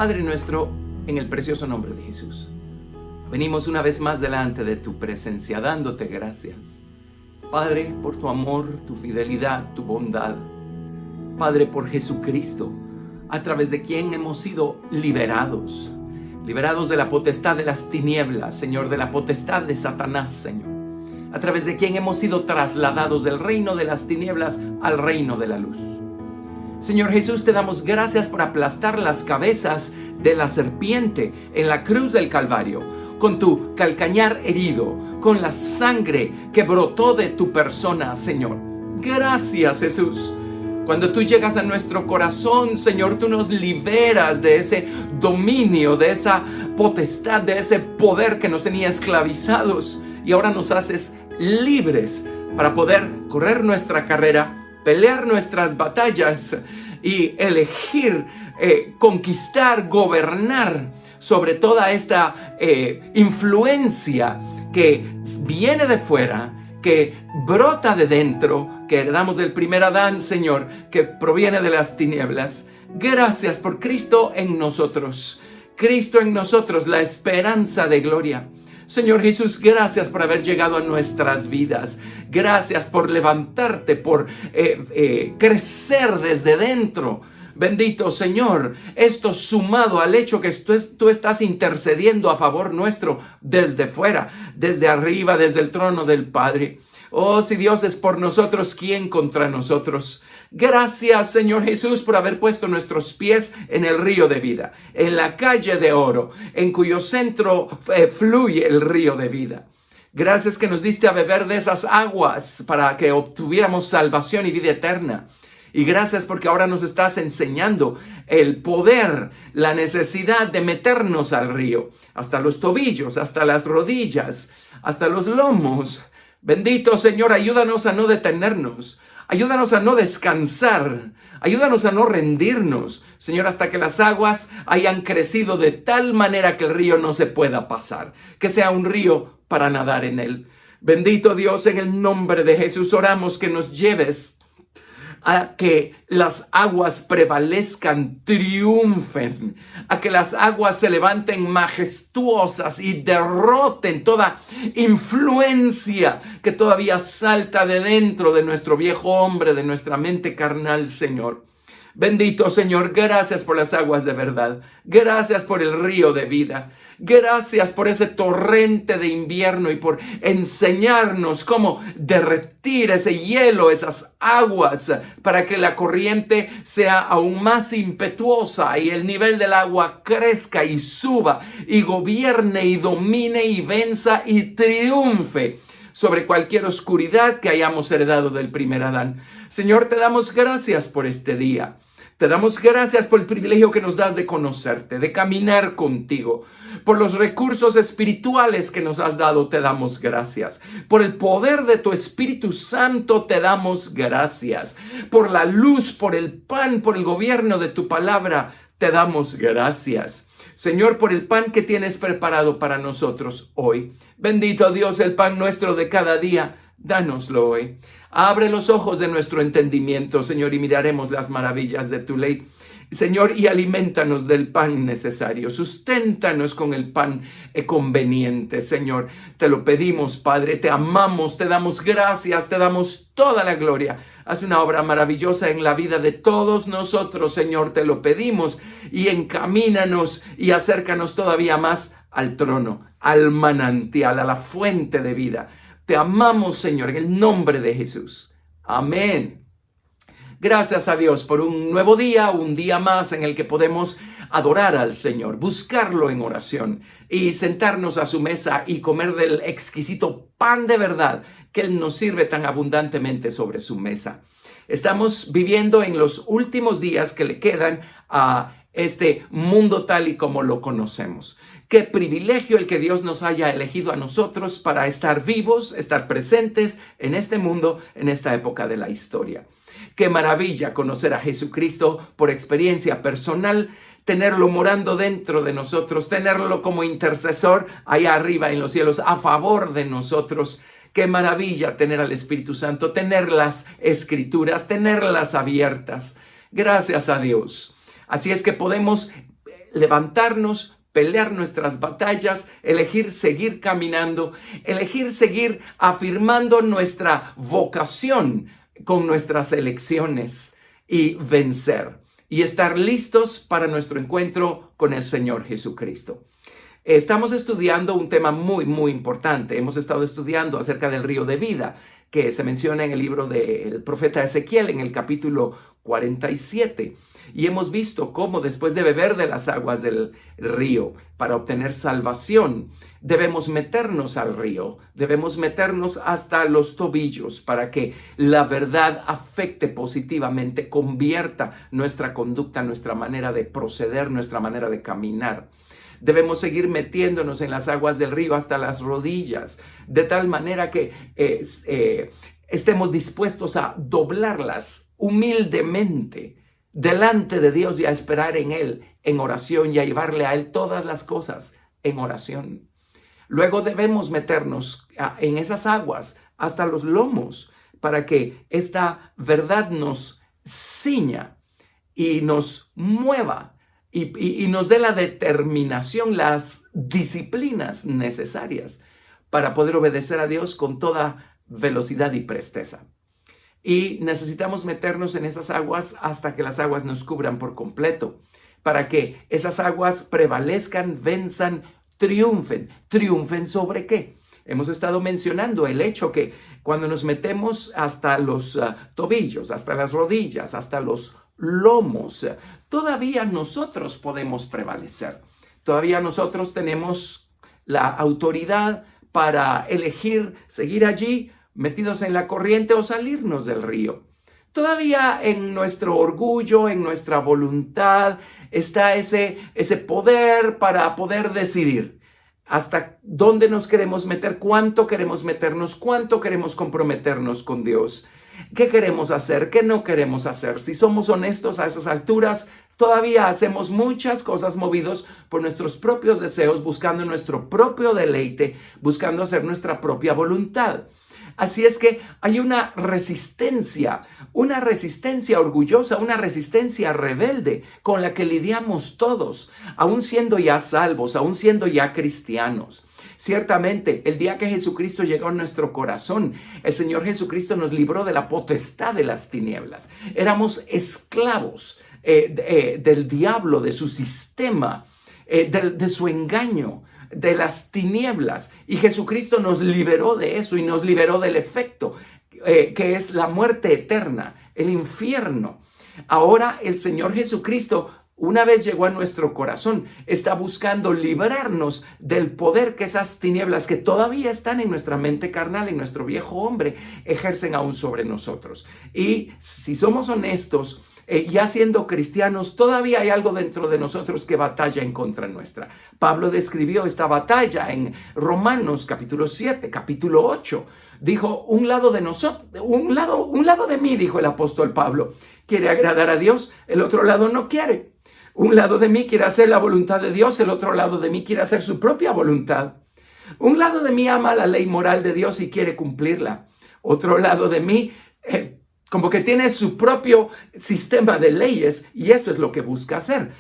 Padre nuestro, en el precioso nombre de Jesús, venimos una vez más delante de tu presencia, dándote gracias. Padre, por tu amor, tu fidelidad, tu bondad. Padre, por Jesucristo, a través de quien hemos sido liberados de la potestad de las tinieblas, Señor, de la potestad de Satanás, Señor. A través de quien hemos sido trasladados del reino de las tinieblas al reino de la luz. Señor Jesús, te damos gracias por aplastar las cabezas de la serpiente en la cruz del Calvario, con tu calcañar herido, con la sangre que brotó de tu persona, Señor. Gracias, Jesús. Cuando tú llegas a nuestro corazón, Señor, tú nos liberas de ese dominio, de esa potestad, de ese poder que nos tenía esclavizados. Y ahora nos haces libres para poder correr nuestra carrera, pelear nuestras batallas y elegir, conquistar, gobernar sobre toda esta influencia que viene de fuera, que brota de dentro, que heredamos del primer Adán, Señor, que proviene de las tinieblas. Gracias por Cristo en nosotros. Cristo en nosotros, la esperanza de gloria. Señor Jesús, gracias por haber llegado a nuestras vidas. Gracias por levantarte, por crecer desde dentro. Bendito Señor, esto sumado al hecho que tú estás intercediendo a favor nuestro desde fuera, desde arriba, desde el trono del Padre. Oh, si Dios es por nosotros, ¿quién contra nosotros? Gracias, Señor Jesús, por haber puesto nuestros pies en el río de vida, en la calle de oro, en cuyo centro fluye el río de vida. Gracias que nos diste a beber de esas aguas para que obtuviéramos salvación y vida eterna. Y gracias porque ahora nos estás enseñando el poder, la necesidad de meternos al río, hasta los tobillos, hasta las rodillas, hasta los lomos. Bendito Señor, ayúdanos a no detenernos, ayúdanos a no descansar, ayúdanos a no rendirnos, Señor, hasta que las aguas hayan crecido de tal manera que el río no se pueda pasar, que sea un río para nadar en él. Bendito Dios, en el nombre de Jesús oramos que nos lleves a que las aguas prevalezcan, triunfen, a que las aguas se levanten majestuosas y derroten toda influencia que todavía salta de dentro de nuestro viejo hombre, de nuestra mente carnal, Señor. Bendito Señor, gracias por las aguas de verdad, gracias por el río de vida. Gracias por ese torrente de invierno y por enseñarnos cómo derretir ese hielo, esas aguas, para que la corriente sea aún más impetuosa y el nivel del agua crezca y suba y gobierne y domine y venza y triunfe sobre cualquier oscuridad que hayamos heredado del primer Adán. Señor, te damos gracias por este día. Te damos gracias por el privilegio que nos das de conocerte, de caminar contigo. Por los recursos espirituales que nos has dado, te damos gracias. Por el poder de tu Espíritu Santo, te damos gracias. Por la luz, por el pan, por el gobierno de tu palabra, te damos gracias. Señor, por el pan que tienes preparado para nosotros hoy. Bendito Dios, el pan nuestro de cada día, dánoslo hoy. Abre los ojos de nuestro entendimiento, Señor, y miraremos las maravillas de tu ley. Señor, y alimentanos del pan necesario. Susténtanos con el pan conveniente, Señor. Te lo pedimos, Padre. Te amamos, te damos gracias, te damos toda la gloria. Haz una obra maravillosa en la vida de todos nosotros, Señor. Te lo pedimos y encamínanos y acércanos todavía más al trono, al manantial, a la fuente de vida. Te amamos, Señor, en el nombre de Jesús. Amén. Gracias a Dios por un nuevo día, un día más en el que podemos adorar al Señor, buscarlo en oración y sentarnos a su mesa y comer del exquisito pan de verdad que Él nos sirve tan abundantemente sobre su mesa. Estamos viviendo en los últimos días que le quedan a este mundo tal y como lo conocemos. Qué privilegio el que Dios nos haya elegido a nosotros para estar vivos, estar presentes en este mundo, en esta época de la historia. Qué maravilla conocer a Jesucristo por experiencia personal, tenerlo morando dentro de nosotros, tenerlo como intercesor allá arriba en los cielos a favor de nosotros. Qué maravilla tener al Espíritu Santo, tener las Escrituras, tenerlas abiertas. Gracias a Dios. Así es que podemos levantarnos, pelear nuestras batallas, elegir seguir caminando, elegir seguir afirmando nuestra vocación con nuestras elecciones y vencer y estar listos para nuestro encuentro con el Señor Jesucristo. Estamos estudiando un tema muy importante. Hemos estado estudiando acerca del río de vida que se menciona en el libro del profeta Ezequiel en el capítulo 47. Y hemos visto cómo después de beber de las aguas del río para obtener salvación, debemos meternos al río, debemos meternos hasta los tobillos para que la verdad afecte positivamente, convierta nuestra conducta, nuestra manera de proceder, nuestra manera de caminar. Debemos seguir metiéndonos en las aguas del río hasta las rodillas, de tal manera que estemos dispuestos a doblarlas humildemente delante de Dios y a esperar en Él en oración y a llevarle a Él todas las cosas en oración. Luego debemos meternos en esas aguas hasta los lomos para que esta verdad nos ciña y nos mueva y nos dé la determinación, las disciplinas necesarias para poder obedecer a Dios con toda velocidad y presteza. Y necesitamos meternos en esas aguas hasta que las aguas nos cubran por completo, para que esas aguas prevalezcan, venzan, triunfen. ¿Triunfen sobre qué? Hemos estado mencionando el hecho que cuando nos metemos hasta los tobillos, hasta las rodillas, hasta los lomos, todavía nosotros podemos prevalecer. Todavía nosotros tenemos la autoridad para elegir seguir allí metidos en la corriente o salirnos del río. Todavía en nuestro orgullo, en nuestra voluntad, está ese poder para poder decidir hasta dónde nos queremos meter, cuánto queremos meternos, cuánto queremos comprometernos con Dios, qué queremos hacer, qué no queremos hacer. Si somos honestos a esas alturas, todavía hacemos muchas cosas movidos por nuestros propios deseos, buscando nuestro propio deleite, buscando hacer nuestra propia voluntad. Así es que hay una resistencia orgullosa, una resistencia rebelde con la que lidiamos todos, aún siendo ya salvos, aún siendo ya cristianos. Ciertamente, el día que Jesucristo llegó a nuestro corazón, el Señor Jesucristo nos libró de la potestad de las tinieblas. Éramos esclavos del diablo, de su sistema, de su engaño, de las tinieblas, y Jesucristo nos liberó de eso y nos liberó del efecto que es la muerte eterna, el infierno. Ahora el Señor Jesucristo, una vez llegó a nuestro corazón, está buscando librarnos del poder que esas tinieblas que todavía están en nuestra mente carnal, en nuestro viejo hombre, ejercen aún sobre nosotros. Y si somos honestos, ya siendo cristianos, todavía hay algo dentro de nosotros que batalla en contra nuestra. Pablo describió esta batalla en Romanos capítulo 7, capítulo 8. Dijo, un lado de nosotros, un lado de mí, dijo el apóstol Pablo, quiere agradar a Dios, el otro lado no quiere. Un lado de mí quiere hacer la voluntad de Dios, el otro lado de mí quiere hacer su propia voluntad. Un lado de mí ama la ley moral de Dios y quiere cumplirla. Otro lado de mí como que tiene su propio sistema de leyes y eso es lo que busca hacer.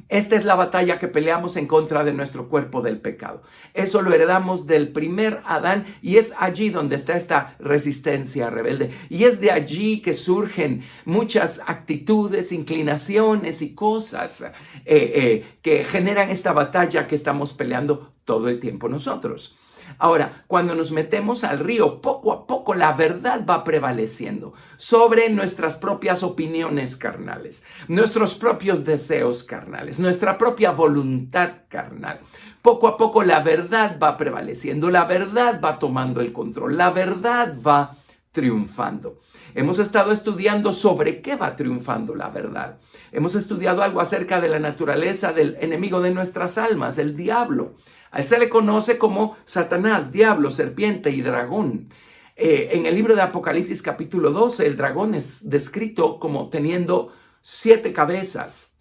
Esta es la batalla que peleamos en contra de nuestro cuerpo del pecado. Eso lo heredamos del primer Adán y es allí donde está esta resistencia rebelde. Y es de allí que surgen muchas actitudes, inclinaciones y cosas que generan esta batalla que estamos peleando todo el tiempo nosotros. Ahora, cuando nos metemos al río, poco a poco la verdad va prevaleciendo sobre nuestras propias opiniones carnales, nuestros propios deseos carnales, nuestra propia voluntad carnal. Poco a poco la verdad va prevaleciendo, la verdad va tomando el control, la verdad va triunfando. Hemos estado estudiando sobre qué va triunfando la verdad. Hemos estudiado algo acerca de la naturaleza del enemigo de nuestras almas, el diablo. A él se le conoce como Satanás, diablo, serpiente y dragón. En el libro de Apocalipsis capítulo 12, el dragón es descrito como teniendo 7 cabezas.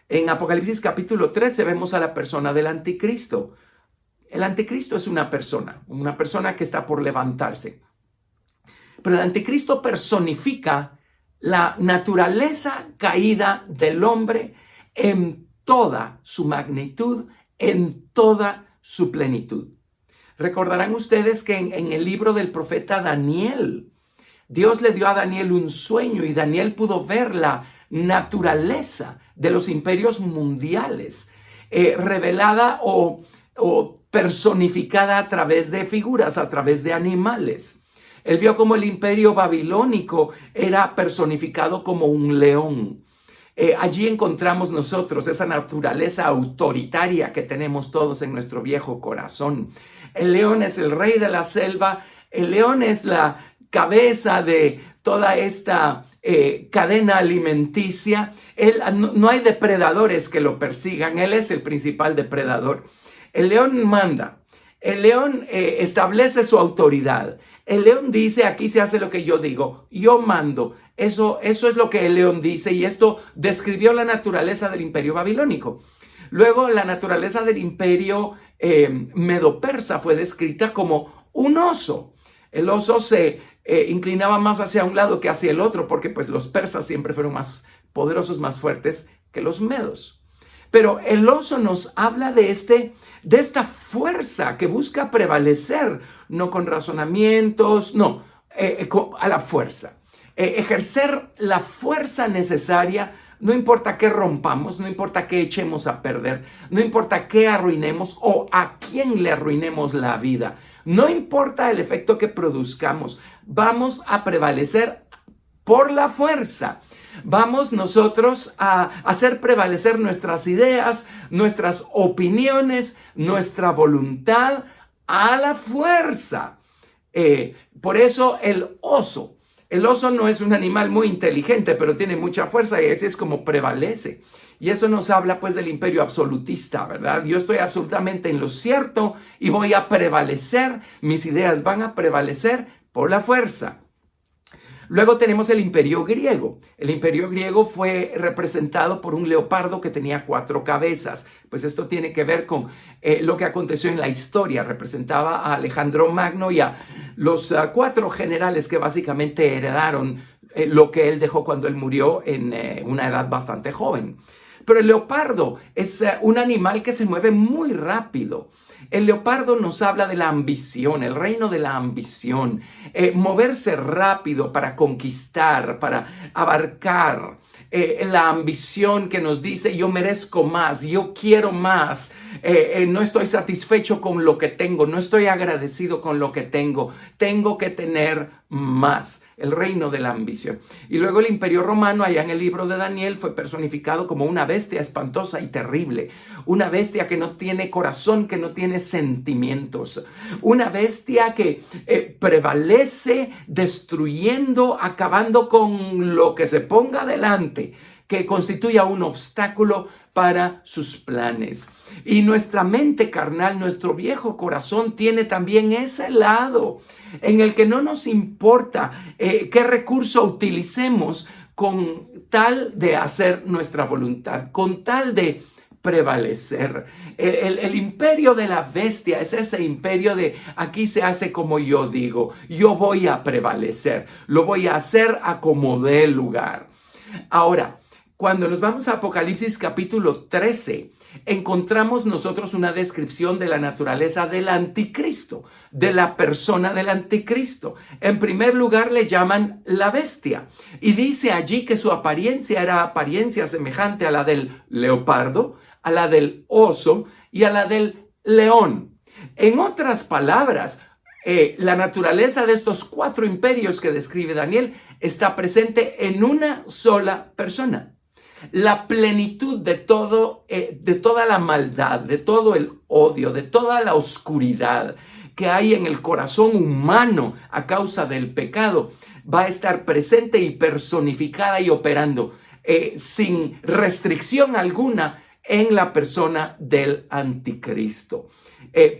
En Apocalipsis capítulo 13 vemos a la persona del anticristo. El anticristo es una persona que está por levantarse. Pero el anticristo personifica la naturaleza caída del hombre en toda su magnitud, en toda su plenitud. Recordarán ustedes que en el libro del profeta Daniel, Dios le dio a Daniel un sueño y Daniel pudo ver la naturaleza de los imperios mundiales, revelada o personificada a través de figuras, a través de animales. Él vio como el imperio babilónico era personificado como un león. Allí encontramos nosotros esa naturaleza autoritaria que tenemos todos en nuestro viejo corazón. El león es el rey de la selva, el león es la cabeza de toda esta cadena alimenticia. No hay depredadores que lo persigan, él es el principal depredador. El león manda, el león establece su autoridad. El león dice, aquí se hace lo que yo digo, yo mando. Eso es lo que el león dice, y esto describió la naturaleza del imperio babilónico. Luego la naturaleza del imperio medo-persa fue descrita como un oso. El oso se inclinaba más hacia un lado que hacia el otro, porque pues los persas siempre fueron más poderosos, más fuertes que los medos. Pero el oso nos habla de esta fuerza que busca prevalecer, no con razonamientos, no, a la fuerza. Ejercer la fuerza necesaria, no importa qué rompamos, no importa qué echemos a perder, no importa qué arruinemos o a quién le arruinemos la vida. No importa el efecto que produzcamos, vamos a prevalecer por la fuerza. Vamos nosotros a hacer prevalecer nuestras ideas, nuestras opiniones, nuestra voluntad a la fuerza. Por eso el oso no es un animal muy inteligente, pero tiene mucha fuerza y así es como prevalece. Y eso nos habla pues del imperio absolutista, ¿verdad? Yo estoy absolutamente en lo cierto y voy a prevalecer, mis ideas van a prevalecer por la fuerza. Luego tenemos el imperio griego. El imperio griego fue representado por un leopardo que tenía 4 cabezas. Pues esto tiene que ver con lo que aconteció en la historia. Representaba a Alejandro Magno y a los 4 generales que básicamente heredaron lo que él dejó cuando él murió en una edad bastante joven. Pero el leopardo es un animal que se mueve muy rápido. El leopardo nos habla de la ambición, el reino de la ambición, moverse rápido para conquistar, para abarcar, la ambición que nos dice yo merezco más, yo quiero más, no estoy satisfecho con lo que tengo, no estoy agradecido con lo que tengo que tener más. El reino de la ambición. Y luego el imperio romano, allá en el libro de Daniel, fue personificado como una bestia espantosa y terrible. Una bestia que no tiene corazón, que no tiene sentimientos. Una bestia que prevalece destruyendo, acabando con lo que se ponga delante, que constituya un obstáculo para sus planes. Y nuestra mente carnal, nuestro viejo corazón tiene también ese lado en el que no nos importa qué recurso utilicemos con tal de hacer nuestra voluntad, con tal de prevalecer. El imperio de la bestia es ese imperio de aquí se hace como yo digo, yo voy a prevalecer, lo voy a hacer a como dé lugar. Ahora, cuando nos vamos a Apocalipsis capítulo 13, encontramos nosotros una descripción de la naturaleza del anticristo, de la persona del anticristo. En primer lugar le llaman la bestia y dice allí que su apariencia era apariencia semejante a la del leopardo, a la del oso y a la del león. En otras palabras, la naturaleza de estos 4 imperios que describe Daniel está presente en una sola persona. La plenitud de toda la maldad, de todo el odio, de toda la oscuridad que hay en el corazón humano a causa del pecado, va a estar presente y personificada y operando sin restricción alguna en la persona del anticristo.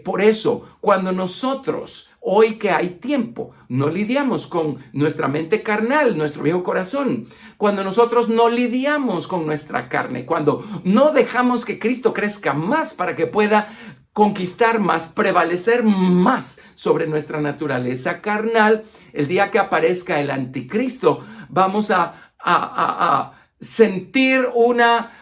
Por eso, cuando nosotros, hoy que hay tiempo, no lidiamos con nuestra mente carnal, nuestro viejo corazón, cuando nosotros no lidiamos con nuestra carne, cuando no dejamos que Cristo crezca más para que pueda conquistar más, prevalecer más sobre nuestra naturaleza carnal, el día que aparezca el anticristo, vamos a sentir una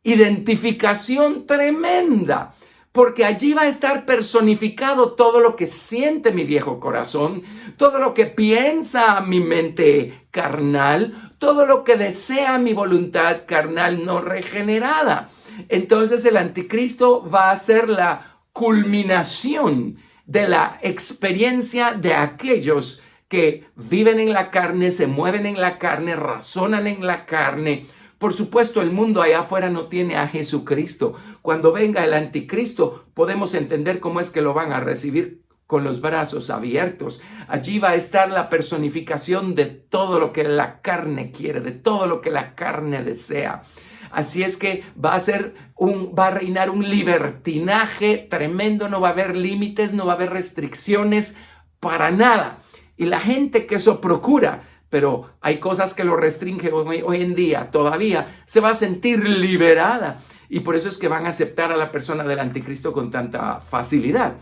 identificación tremenda, porque allí va a estar personificado todo lo que siente mi viejo corazón, todo lo que piensa mi mente carnal, todo lo que desea mi voluntad carnal no regenerada. Entonces el anticristo va a ser la culminación de la experiencia de aquellos que viven en la carne, se mueven en la carne, razonan en la carne. Por supuesto, el mundo allá afuera no tiene a Jesucristo. Cuando venga el anticristo, podemos entender cómo es que lo van a recibir con los brazos abiertos. Allí va a estar la personificación de todo lo que la carne quiere, de todo lo que la carne desea. Así es que va a reinar un libertinaje tremendo, no va a haber límites, no va a haber restricciones para nada. Y la gente que eso procura, pero hay cosas que lo restringen hoy en día, todavía se va a sentir liberada. Y por eso es que van a aceptar a la persona del anticristo con tanta facilidad.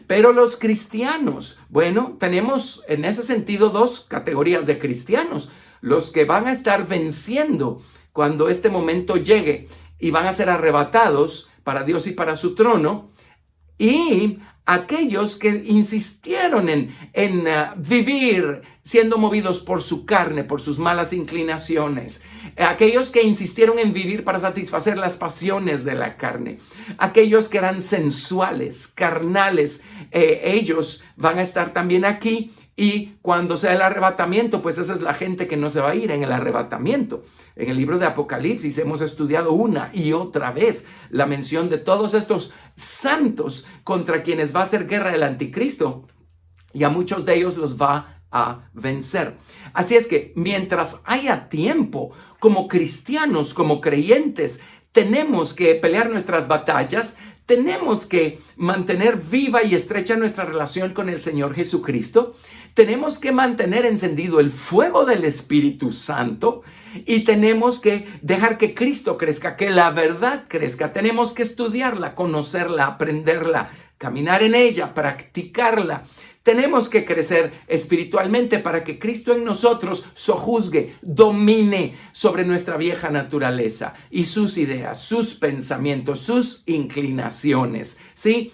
Pero los cristianos, bueno, tenemos en ese sentido dos categorías de cristianos. Los que van a estar venciendo cuando este momento llegue y van a ser arrebatados para Dios y para su trono, y aquellos que insistieron en vivir siendo movidos por su carne, por sus malas inclinaciones, aquellos que insistieron en vivir para satisfacer las pasiones de la carne, aquellos que eran sensuales, carnales, ellos van a estar también aquí. Y cuando sea el arrebatamiento, pues esa es la gente que no se va a ir en el arrebatamiento. En el libro de Apocalipsis hemos estudiado una y otra vez la mención de todos estos santos contra quienes va a hacer guerra el anticristo, y a muchos de ellos los va a vencer. Así es que mientras haya tiempo, como cristianos, como creyentes, tenemos que pelear nuestras batallas. Tenemos que mantener viva y estrecha nuestra relación con el Señor Jesucristo. Tenemos que mantener encendido el fuego del Espíritu Santo y tenemos que dejar que Cristo crezca, que la verdad crezca. Tenemos que estudiarla, conocerla, aprenderla, caminar en ella, practicarla. Tenemos que crecer espiritualmente para que Cristo en nosotros sojuzgue, domine sobre nuestra vieja naturaleza y sus ideas, sus pensamientos, sus inclinaciones. ¿Sí?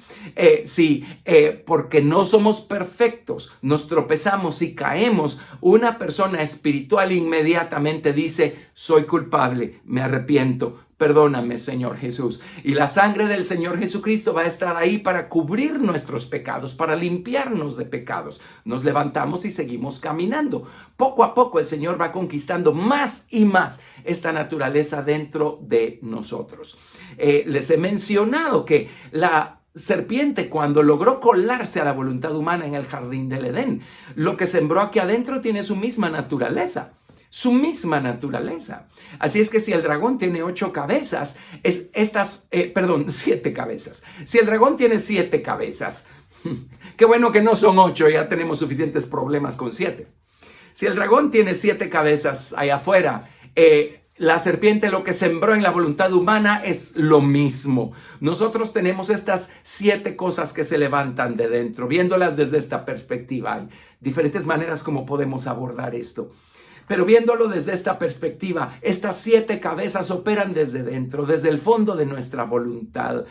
Porque no somos perfectos, nos tropezamos y caemos. Una persona espiritual inmediatamente dice: soy culpable, me arrepiento. Perdóname, Señor Jesús. Y la sangre del Señor Jesucristo va a estar ahí para cubrir nuestros pecados, para limpiarnos de pecados. Nos levantamos y seguimos caminando. Poco a poco el Señor va conquistando más y más esta naturaleza dentro de nosotros. Les he mencionado que la serpiente, cuando logró colarse a la voluntad humana en el jardín del Edén, lo que sembró aquí adentro tiene su misma naturaleza. Su misma naturaleza. Así es que si el dragón tiene 7 cabezas, si el dragón tiene 7 cabezas, qué bueno que no son 8, ya tenemos suficientes problemas con 7. Si el dragón tiene 7 cabezas allá afuera, la serpiente lo que sembró en la voluntad humana es lo mismo. Nosotros tenemos estas 7 cosas que se levantan de dentro, viéndolas desde esta perspectiva. Hay diferentes maneras como podemos abordar esto. Pero viéndolo desde esta perspectiva, estas 7 cabezas operan desde dentro, desde el fondo de nuestra voluntad.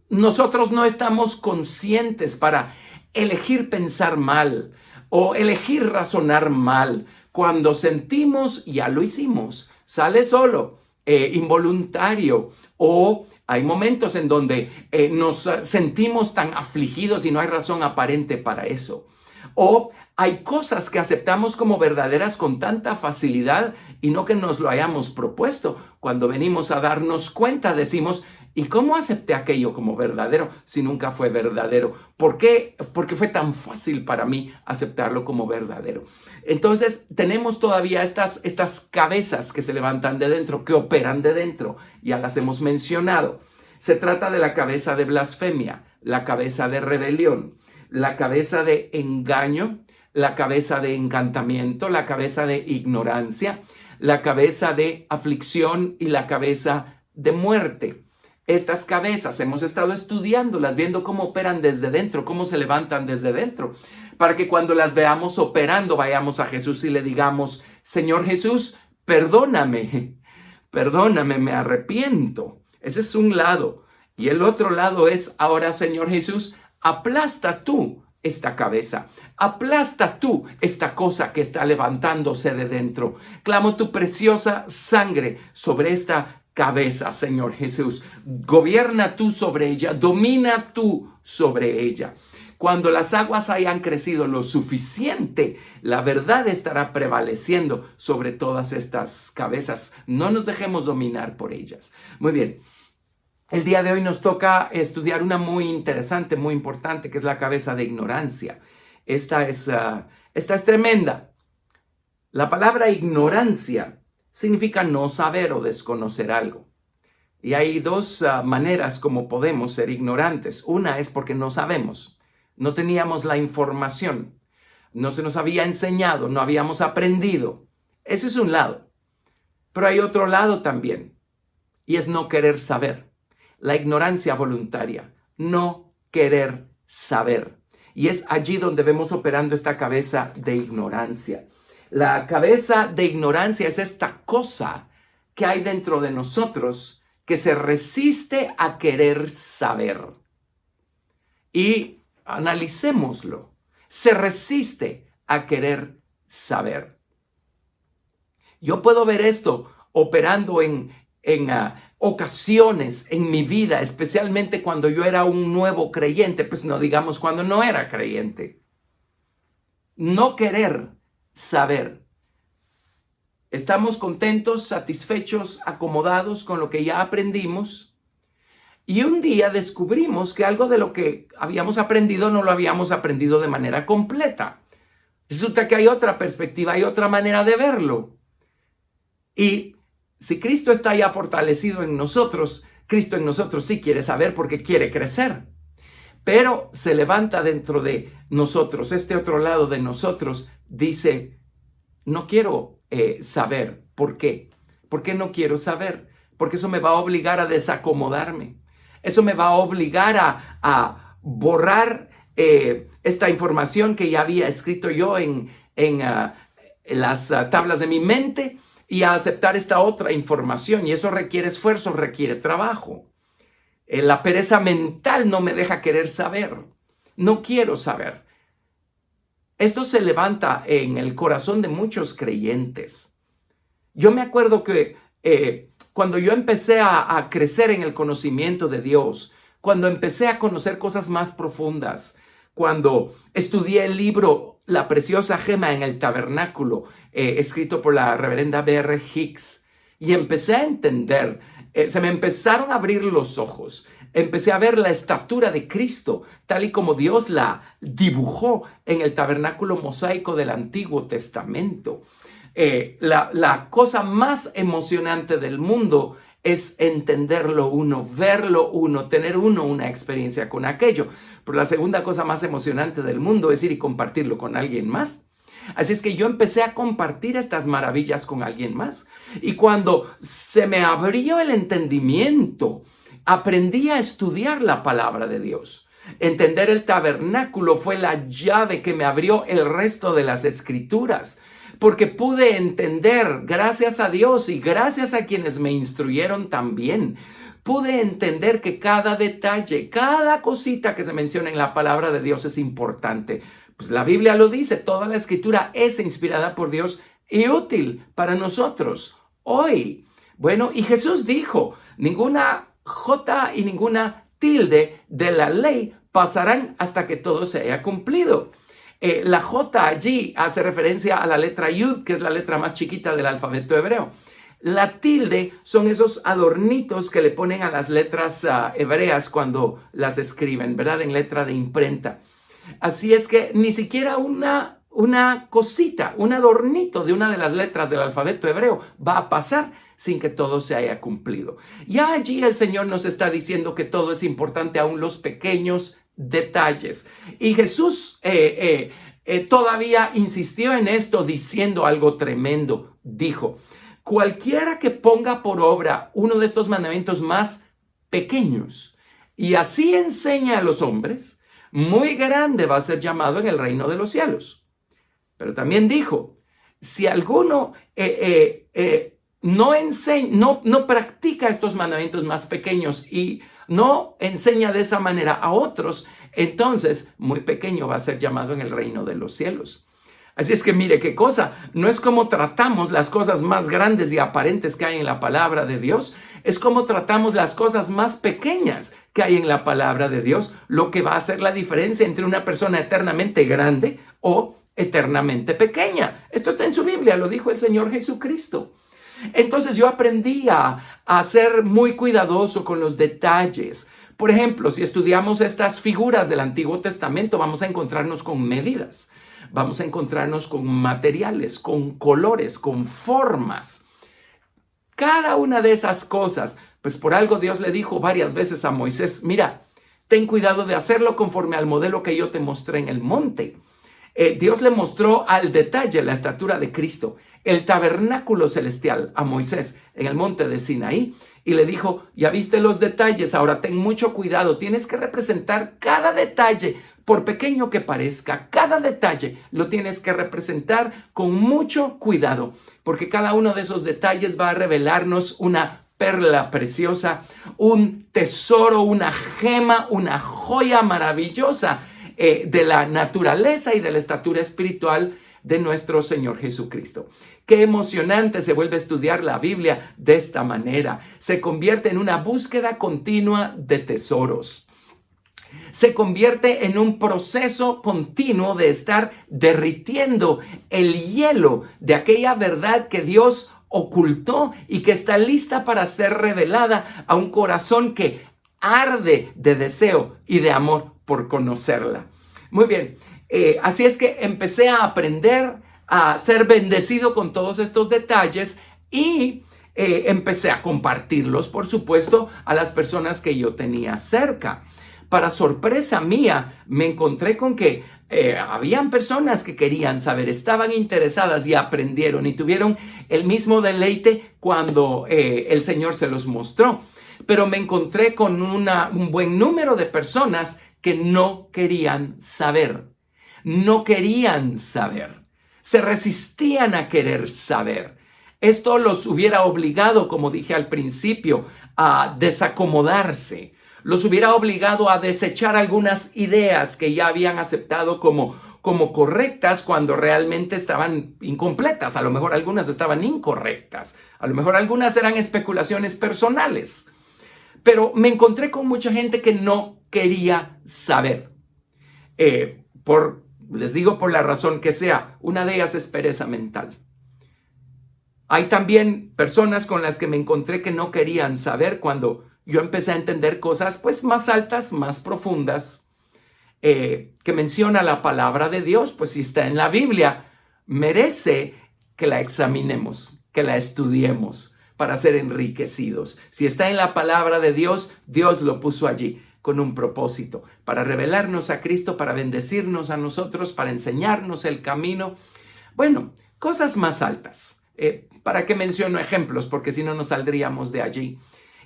Nosotros no estamos conscientes para elegir pensar mal o elegir razonar mal. Cuando sentimos, ya lo hicimos, sale solo, involuntario, o hay momentos en donde nos sentimos tan afligidos y no hay razón aparente para eso. O hay cosas que aceptamos como verdaderas con tanta facilidad y no que nos lo hayamos propuesto. Cuando venimos a darnos cuenta, decimos: ¿y cómo acepté aquello como verdadero si nunca fue verdadero? ¿Por qué? Porque fue tan fácil para mí aceptarlo como verdadero. Entonces, tenemos todavía estas cabezas que se levantan de dentro, que operan de dentro. Ya las hemos mencionado. Se trata de la cabeza de blasfemia, la cabeza de rebelión, la cabeza de engaño, la cabeza de encantamiento, la cabeza de ignorancia, la cabeza de aflicción y la cabeza de muerte. Estas cabezas hemos estado estudiándolas, viendo cómo operan desde dentro, cómo se levantan desde dentro, para que cuando las veamos operando vayamos a Jesús y le digamos: Señor Jesús, perdóname, perdóname, me arrepiento. Ese es un lado. Y el otro lado es, ahora, Señor Jesús, aplasta tú esta cabeza, aplasta tú esta cosa que está levantándose de dentro. Clamo tu preciosa sangre sobre esta cabeza, Señor Jesús. Gobierna tú sobre ella, domina tú sobre ella. Cuando las aguas hayan crecido lo suficiente, la verdad estará prevaleciendo sobre todas estas cabezas. No nos dejemos dominar por ellas. Muy bien. El día de hoy nos toca estudiar una muy interesante, muy importante, que es la cabeza de ignorancia. Esta es tremenda. La palabra ignorancia significa no saber o desconocer algo. Y hay dos maneras como podemos ser ignorantes. Una es porque no sabemos, no teníamos la información, no se nos había enseñado, no habíamos aprendido. Ese es un lado. Pero hay otro lado también, y es no querer saber. La ignorancia voluntaria, no querer saber. Y es allí donde vemos operando esta cabeza de ignorancia. La cabeza de ignorancia es esta cosa que hay dentro de nosotros que se resiste a querer saber. Y analicémoslo. Se resiste a querer saber. Yo puedo ver esto operando en ocasiones en mi vida, especialmente cuando yo era un nuevo creyente, pues no digamos cuando no era creyente. No querer saber. Estamos contentos, satisfechos, acomodados con lo que ya aprendimos. Y un día descubrimos que algo de lo que habíamos aprendido no lo habíamos aprendido de manera completa. Resulta que hay otra perspectiva, hay otra manera de verlo. Y si Cristo está ya fortalecido en nosotros, Cristo en nosotros sí quiere saber porque quiere crecer. Pero se levanta dentro de nosotros, este otro lado de nosotros dice, no quiero saber. ¿Por qué? ¿Por qué no quiero saber? Porque eso me va a obligar a desacomodarme. Eso me va a obligar a borrar esta información que ya había escrito yo en las tablas de mi mente, y a aceptar esta otra información. Y eso requiere esfuerzo, requiere trabajo. La pereza mental no me deja querer saber. No quiero saber. Esto se levanta en el corazón de muchos creyentes. Yo me acuerdo que cuando yo empecé a crecer en el conocimiento de Dios, cuando empecé a conocer cosas más profundas, cuando estudié el libro La preciosa gema en el tabernáculo, escrito por la reverenda B.R. Hicks, y empecé a entender, se me empezaron a abrir los ojos, empecé a ver la estatura de Cristo, tal y como Dios la dibujó en el tabernáculo mosaico del Antiguo Testamento. La cosa más emocionante del mundo es entenderlo uno, verlo uno, tener uno una experiencia con aquello. Pero la segunda cosa más emocionante del mundo es ir y compartirlo con alguien más. Así es que yo empecé a compartir estas maravillas con alguien más. Y cuando se me abrió el entendimiento, aprendí a estudiar la palabra de Dios. Entender el tabernáculo fue la llave que me abrió el resto de las escrituras. Porque pude entender, gracias a Dios y gracias a quienes me instruyeron también, pude entender que cada detalle, cada cosita que se menciona en la palabra de Dios es importante. Pues la Biblia lo dice, toda la escritura es inspirada por Dios y útil para nosotros hoy. Bueno, y Jesús dijo, ninguna jota y ninguna tilde de la ley pasarán hasta que todo se haya cumplido. La J allí hace referencia a la letra Yud, que es la letra más chiquita del alfabeto hebreo. La tilde son esos adornitos que le ponen a las letras hebreas cuando las escriben, ¿verdad? En letra de imprenta. Así es que ni siquiera una cosita, un adornito de una de las letras del alfabeto hebreo va a pasar sin que todo se haya cumplido. Ya allí el Señor nos está diciendo que todo es importante, aún los pequeños detalles. Y Jesús todavía insistió en esto diciendo algo tremendo. Dijo, cualquiera que ponga por obra uno de estos mandamientos más pequeños y así enseña a los hombres, muy grande va a ser llamado en el reino de los cielos. Pero también dijo, si alguno no practica estos mandamientos más pequeños y no enseña de esa manera a otros, entonces muy pequeño va a ser llamado en el reino de los cielos. Así es que mire qué cosa, no es como tratamos las cosas más grandes y aparentes que hay en la palabra de Dios, es como tratamos las cosas más pequeñas que hay en la palabra de Dios, lo que va a hacer la diferencia entre una persona eternamente grande o eternamente pequeña. Esto está en su Biblia, lo dijo el Señor Jesucristo. Entonces yo aprendí a ser muy cuidadoso con los detalles. Por ejemplo, si estudiamos estas figuras del Antiguo Testamento, vamos a encontrarnos con medidas. Vamos a encontrarnos con materiales, con colores, con formas. Cada una de esas cosas, pues por algo Dios le dijo varias veces a Moisés, mira, ten cuidado de hacerlo conforme al modelo que yo te mostré en el monte. Dios le mostró al detalle la estatura de Cristo, el tabernáculo celestial a Moisés en el monte de Sinaí y le dijo, ya viste los detalles, ahora ten mucho cuidado, tienes que representar cada detalle, por pequeño que parezca, cada detalle lo tienes que representar con mucho cuidado, porque cada uno de esos detalles va a revelarnos una perla preciosa, un tesoro, una gema, una joya maravillosa de la naturaleza y de la estatura espiritual de nuestro Señor Jesucristo. Qué emocionante se vuelve a estudiar la Biblia de esta manera. Se convierte en una búsqueda continua de tesoros. Se convierte en un proceso continuo de estar derritiendo el hielo de aquella verdad que Dios ocultó y que está lista para ser revelada a un corazón que arde de deseo y de amor por conocerla. Muy bien, así es que empecé a aprender a ser bendecido con todos estos detalles y empecé a compartirlos, por supuesto, a las personas que yo tenía cerca. Para sorpresa mía, me encontré con que habían personas que querían saber, estaban interesadas y aprendieron y tuvieron el mismo deleite cuando el Señor se los mostró. Pero me encontré con un buen número de personas que no querían saber. No querían saber. Se resistían a querer saber. Esto los hubiera obligado, como dije al principio, a desacomodarse. Los hubiera obligado a desechar algunas ideas que ya habían aceptado como correctas cuando realmente estaban incompletas. A lo mejor algunas estaban incorrectas. A lo mejor algunas eran especulaciones personales. Pero me encontré con mucha gente que no quería saber. Les digo por la razón que sea, una de ellas es pereza mental. Hay también personas con las que me encontré que no querían saber cuando yo empecé a entender cosas pues más altas, más profundas, que menciona la palabra de Dios, pues si está en la Biblia, merece que la examinemos, que la estudiemos para ser enriquecidos. Si está en la palabra de Dios, Dios lo puso allí con un propósito, para revelarnos a Cristo, para bendecirnos a nosotros, para enseñarnos el camino. Bueno, cosas más altas. ¿Para qué menciono ejemplos? Porque si no nos saldríamos de allí.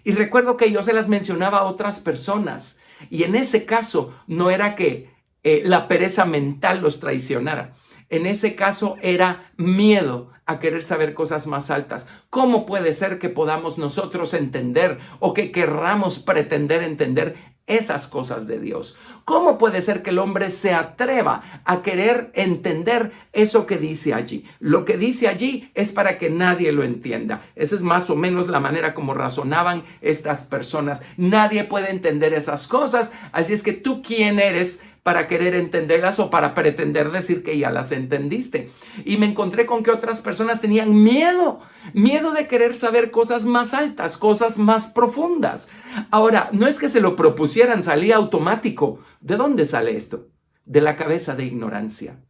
Y recuerdo que yo se las mencionaba a otras personas. Y en ese caso no era que la pereza mental los traicionara. En ese caso era miedo a querer saber cosas más altas. ¿Cómo puede ser que podamos nosotros entender o que querramos pretender entender esas cosas de Dios? ¿Cómo puede ser que el hombre se atreva a querer entender eso que dice allí? Lo que dice allí es para que nadie lo entienda. Esa es más o menos la manera como razonaban estas personas. Nadie puede entender esas cosas, así es que tú, ¿quién eres para querer entenderlas o para pretender decir que ya las entendiste? Y me encontré con que otras personas tenían miedo de querer saber cosas más altas, cosas más profundas. Ahora, no es que se lo propusieran, salía automático. ¿De dónde sale esto? De la cabeza de ignorancia.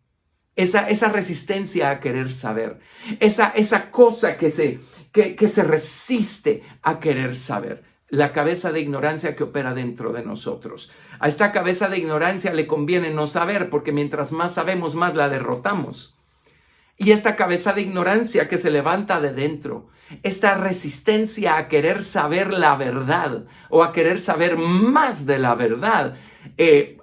Esa resistencia a querer saber. Esa cosa que se resiste a querer saber. La cabeza de ignorancia que opera dentro de nosotros. A esta cabeza de ignorancia le conviene no saber, porque mientras más sabemos, más la derrotamos. Y esta cabeza de ignorancia que se levanta de dentro, esta resistencia a querer saber la verdad o a querer saber más de la verdad,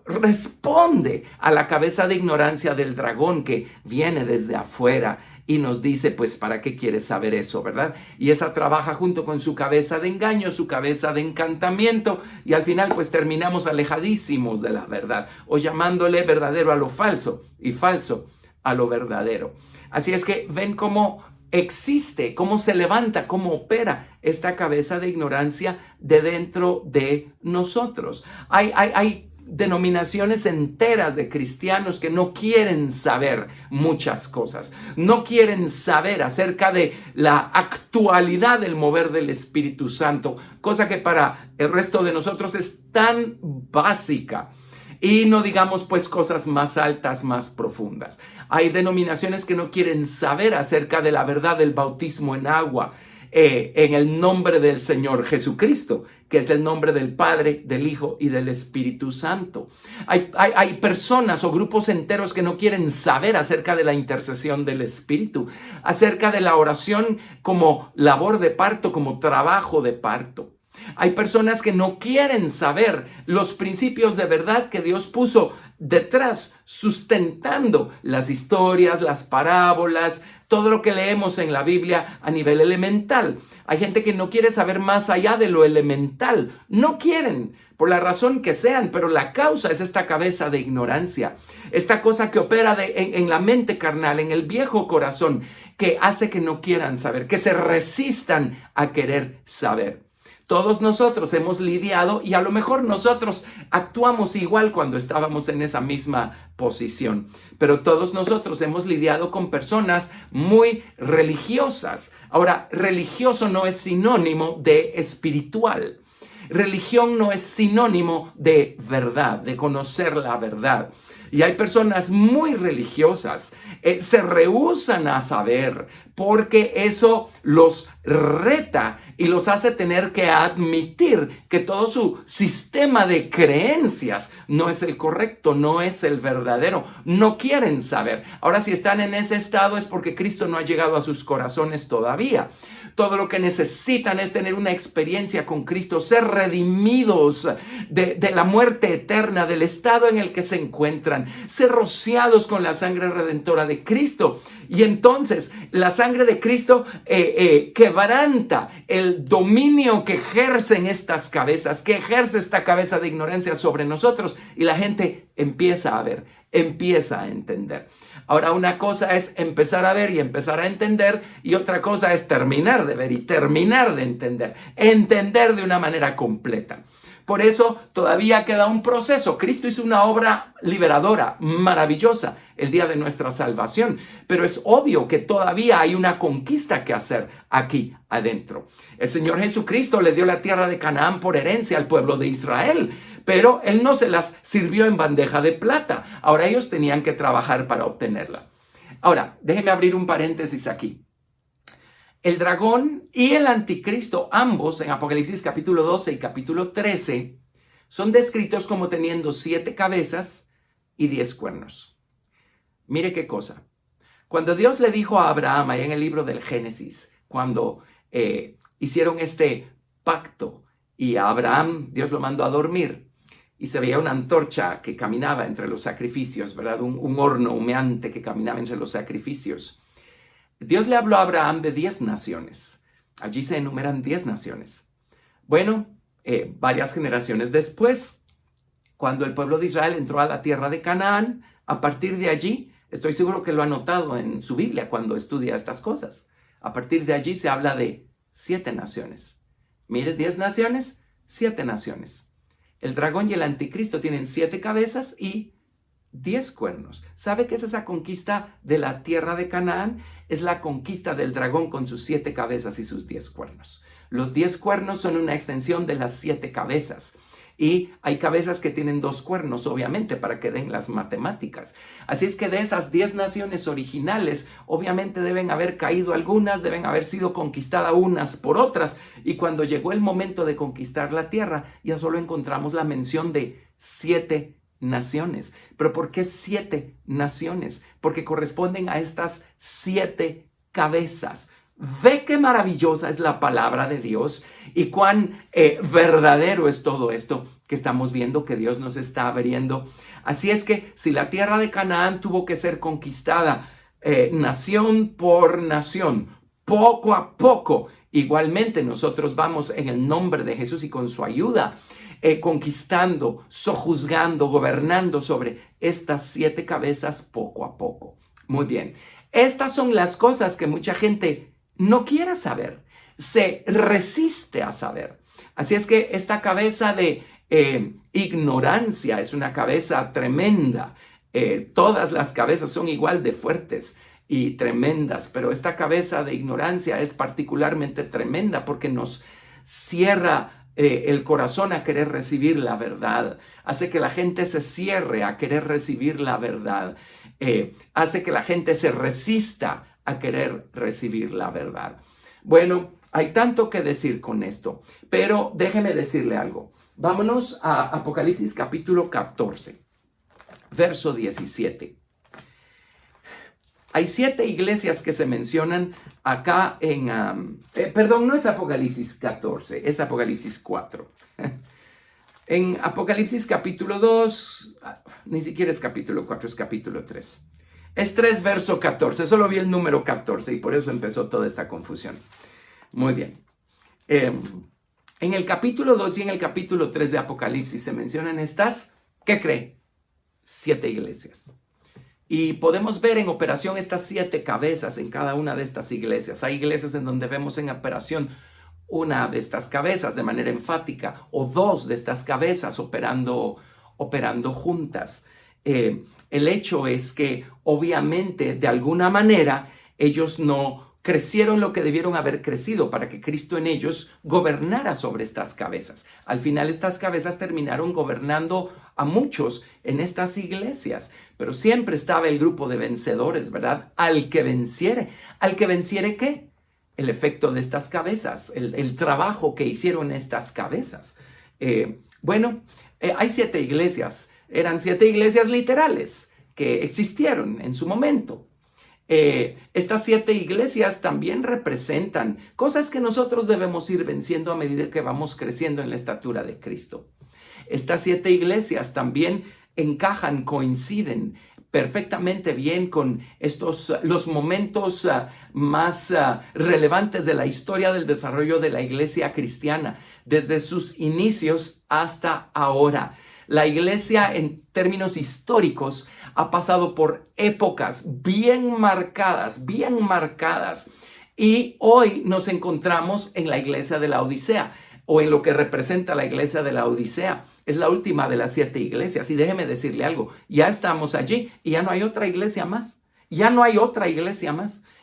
responde a la cabeza de ignorancia del dragón que viene desde afuera y nos dice, pues, ¿para qué quieres saber eso, verdad? Y esa trabaja junto con su cabeza de engaño, su cabeza de encantamiento, y al final, pues, terminamos alejadísimos de la verdad, o llamándole verdadero a lo falso y falso a lo verdadero. Así es que ven cómo existe, cómo se levanta, cómo opera esta cabeza de ignorancia de dentro de nosotros. Hay denominaciones enteras de cristianos que no quieren saber muchas cosas, no quieren saber acerca de la actualidad del mover del Espíritu Santo, cosa que para el resto de nosotros es tan básica. Y no digamos pues cosas más altas, más profundas. Hay denominaciones que no quieren saber acerca de la verdad del bautismo en agua, en el nombre del Señor Jesucristo, que es el nombre del Padre, del Hijo y del Espíritu Santo. Hay personas o grupos enteros que no quieren saber acerca de la intercesión del Espíritu, acerca de la oración como labor de parto, como trabajo de parto. Hay personas que no quieren saber los principios de verdad que Dios puso detrás, sustentando las historias, las parábolas, todo lo que leemos en la Biblia a nivel elemental. Hay gente que no quiere saber más allá de lo elemental. No quieren, por la razón que sean, pero la causa es esta cabeza de ignorancia. Esta cosa que opera en la mente carnal, en el viejo corazón, que hace que no quieran saber, que se resistan a querer saber. Todos nosotros hemos lidiado y a lo mejor nosotros actuamos igual cuando estábamos en esa misma posición, pero todos nosotros hemos lidiado con personas muy religiosas. Ahora, religioso no es sinónimo de espiritual. Religión no es sinónimo de verdad, de conocer la verdad. Y hay personas muy religiosas, se rehúsan a saber porque eso los reta y los hace tener que admitir que todo su sistema de creencias no es el correcto, no es el verdadero. No quieren saber. Ahora, si están en ese estado es porque Cristo no ha llegado a sus corazones todavía. Todo lo que necesitan es tener una experiencia con Cristo, ser redimidos de la muerte eterna, del estado en el que se encuentran, ser rociados con la sangre redentora de Cristo. Y entonces la sangre de Cristo quebranta el dominio que ejercen estas cabezas, que ejerce esta cabeza de ignorancia sobre nosotros, y la gente empieza a ver, empieza a entender. Ahora, una cosa es empezar a ver y empezar a entender, y otra cosa es terminar de ver y terminar de entender de una manera completa. Por eso todavía queda un proceso. Cristo hizo una obra liberadora, maravillosa, el día de nuestra salvación, pero es obvio que todavía hay una conquista que hacer aquí adentro. El Señor Jesucristo le dio la tierra de Canaán por herencia al pueblo de Israel, pero Él no se las sirvió en bandeja de plata. Ahora ellos tenían que trabajar para obtenerla. Ahora, déjeme abrir un paréntesis aquí. El dragón y el anticristo, ambos en Apocalipsis capítulo 12 y capítulo 13, son descritos como teniendo 7 cabezas y 10 cuernos. Mire qué cosa. Cuando Dios le dijo a Abraham, ahí en el libro del Génesis, cuando hicieron este pacto y a Abraham Dios lo mandó a dormir y se veía una antorcha que caminaba entre los sacrificios, ¿verdad? Un horno humeante que caminaba entre los sacrificios. Dios le habló a Abraham de 10 naciones. Allí se enumeran 10 naciones. Bueno, varias generaciones después, cuando el pueblo de Israel entró a la tierra de Canaán, a partir de allí, estoy seguro que lo ha notado en su Biblia cuando estudia estas cosas, a partir de allí se habla de 7 naciones. Mire, 10 naciones, 7 naciones. El dragón y el anticristo tienen 7 cabezas y 10 cuernos. ¿Sabe qué es esa conquista de la tierra de Canaán? Es la conquista del dragón con sus 7 cabezas y sus 10 cuernos. Los 10 cuernos son una extensión de las 7 cabezas. Y hay cabezas que tienen 2 cuernos, obviamente, para que den las matemáticas. Así es que de esas 10 naciones originales, obviamente deben haber caído algunas, deben haber sido conquistadas unas por otras. Y cuando llegó el momento de conquistar la tierra, ya solo encontramos la mención de 7 naciones. ¿Pero por qué 7 naciones? Porque corresponden a estas 7 cabezas. Ve qué maravillosa es la palabra de Dios y cuán verdadero es todo esto que estamos viendo que Dios nos está abriendo. Así es que si la tierra de Canaán tuvo que ser conquistada nación por nación, poco a poco. Igualmente nosotros vamos en el nombre de Jesús y con su ayuda, conquistando, sojuzgando, gobernando sobre estas 7 cabezas poco a poco. Muy bien. Estas son las cosas que mucha gente no quiere saber, se resiste a saber. Así es que esta cabeza de ignorancia es una cabeza tremenda. Todas las cabezas son igual de fuertes y tremendas, pero esta cabeza de ignorancia es particularmente tremenda porque nos cierra el corazón a querer recibir la verdad, hace que la gente se cierre a querer recibir la verdad, hace que la gente se resista a querer recibir la verdad. Bueno, hay tanto que decir con esto, pero déjeme decirle algo. Vámonos a Apocalipsis capítulo 14, verso 17. Hay 7 iglesias que se mencionan acá perdón, no es Apocalipsis 14, es Apocalipsis 4. En Apocalipsis capítulo 2, ni siquiera es capítulo 4, es capítulo 3. Es 3 verso 14, solo vi el número 14 y por eso empezó toda esta confusión. Muy bien. En el capítulo 2 y en el capítulo 3 de Apocalipsis se mencionan estas, ¿qué cree? 7 iglesias. Y podemos ver en operación estas 7 cabezas en cada una de estas iglesias. Hay iglesias en donde vemos en operación una de estas cabezas de manera enfática o 2 de estas cabezas operando juntas. El hecho es que obviamente de alguna manera ellos no crecieron lo que debieron haber crecido para que Cristo en ellos gobernara sobre estas cabezas. Al final estas cabezas terminaron gobernando a muchos en estas iglesias, pero siempre estaba el grupo de vencedores, ¿verdad? Al que venciere. ¿Al que venciere qué? El efecto de estas cabezas, el trabajo que hicieron estas cabezas. Hay 7 iglesias. Eran 7 iglesias literales que existieron en su momento. Estas 7 iglesias también representan cosas que nosotros debemos ir venciendo a medida que vamos creciendo en la estatura de Cristo. Estas 7 iglesias también encajan, coinciden perfectamente bien con los momentos más relevantes de la historia del desarrollo de la iglesia cristiana, desde sus inicios hasta ahora. La iglesia, en términos históricos, ha pasado por épocas bien marcadas, y hoy nos encontramos en la iglesia de la Odisea, o en lo que representa la iglesia de la Odisea. Es la última de las 7 iglesias, y déjeme decirle algo, ya estamos allí, y ya no hay otra iglesia más,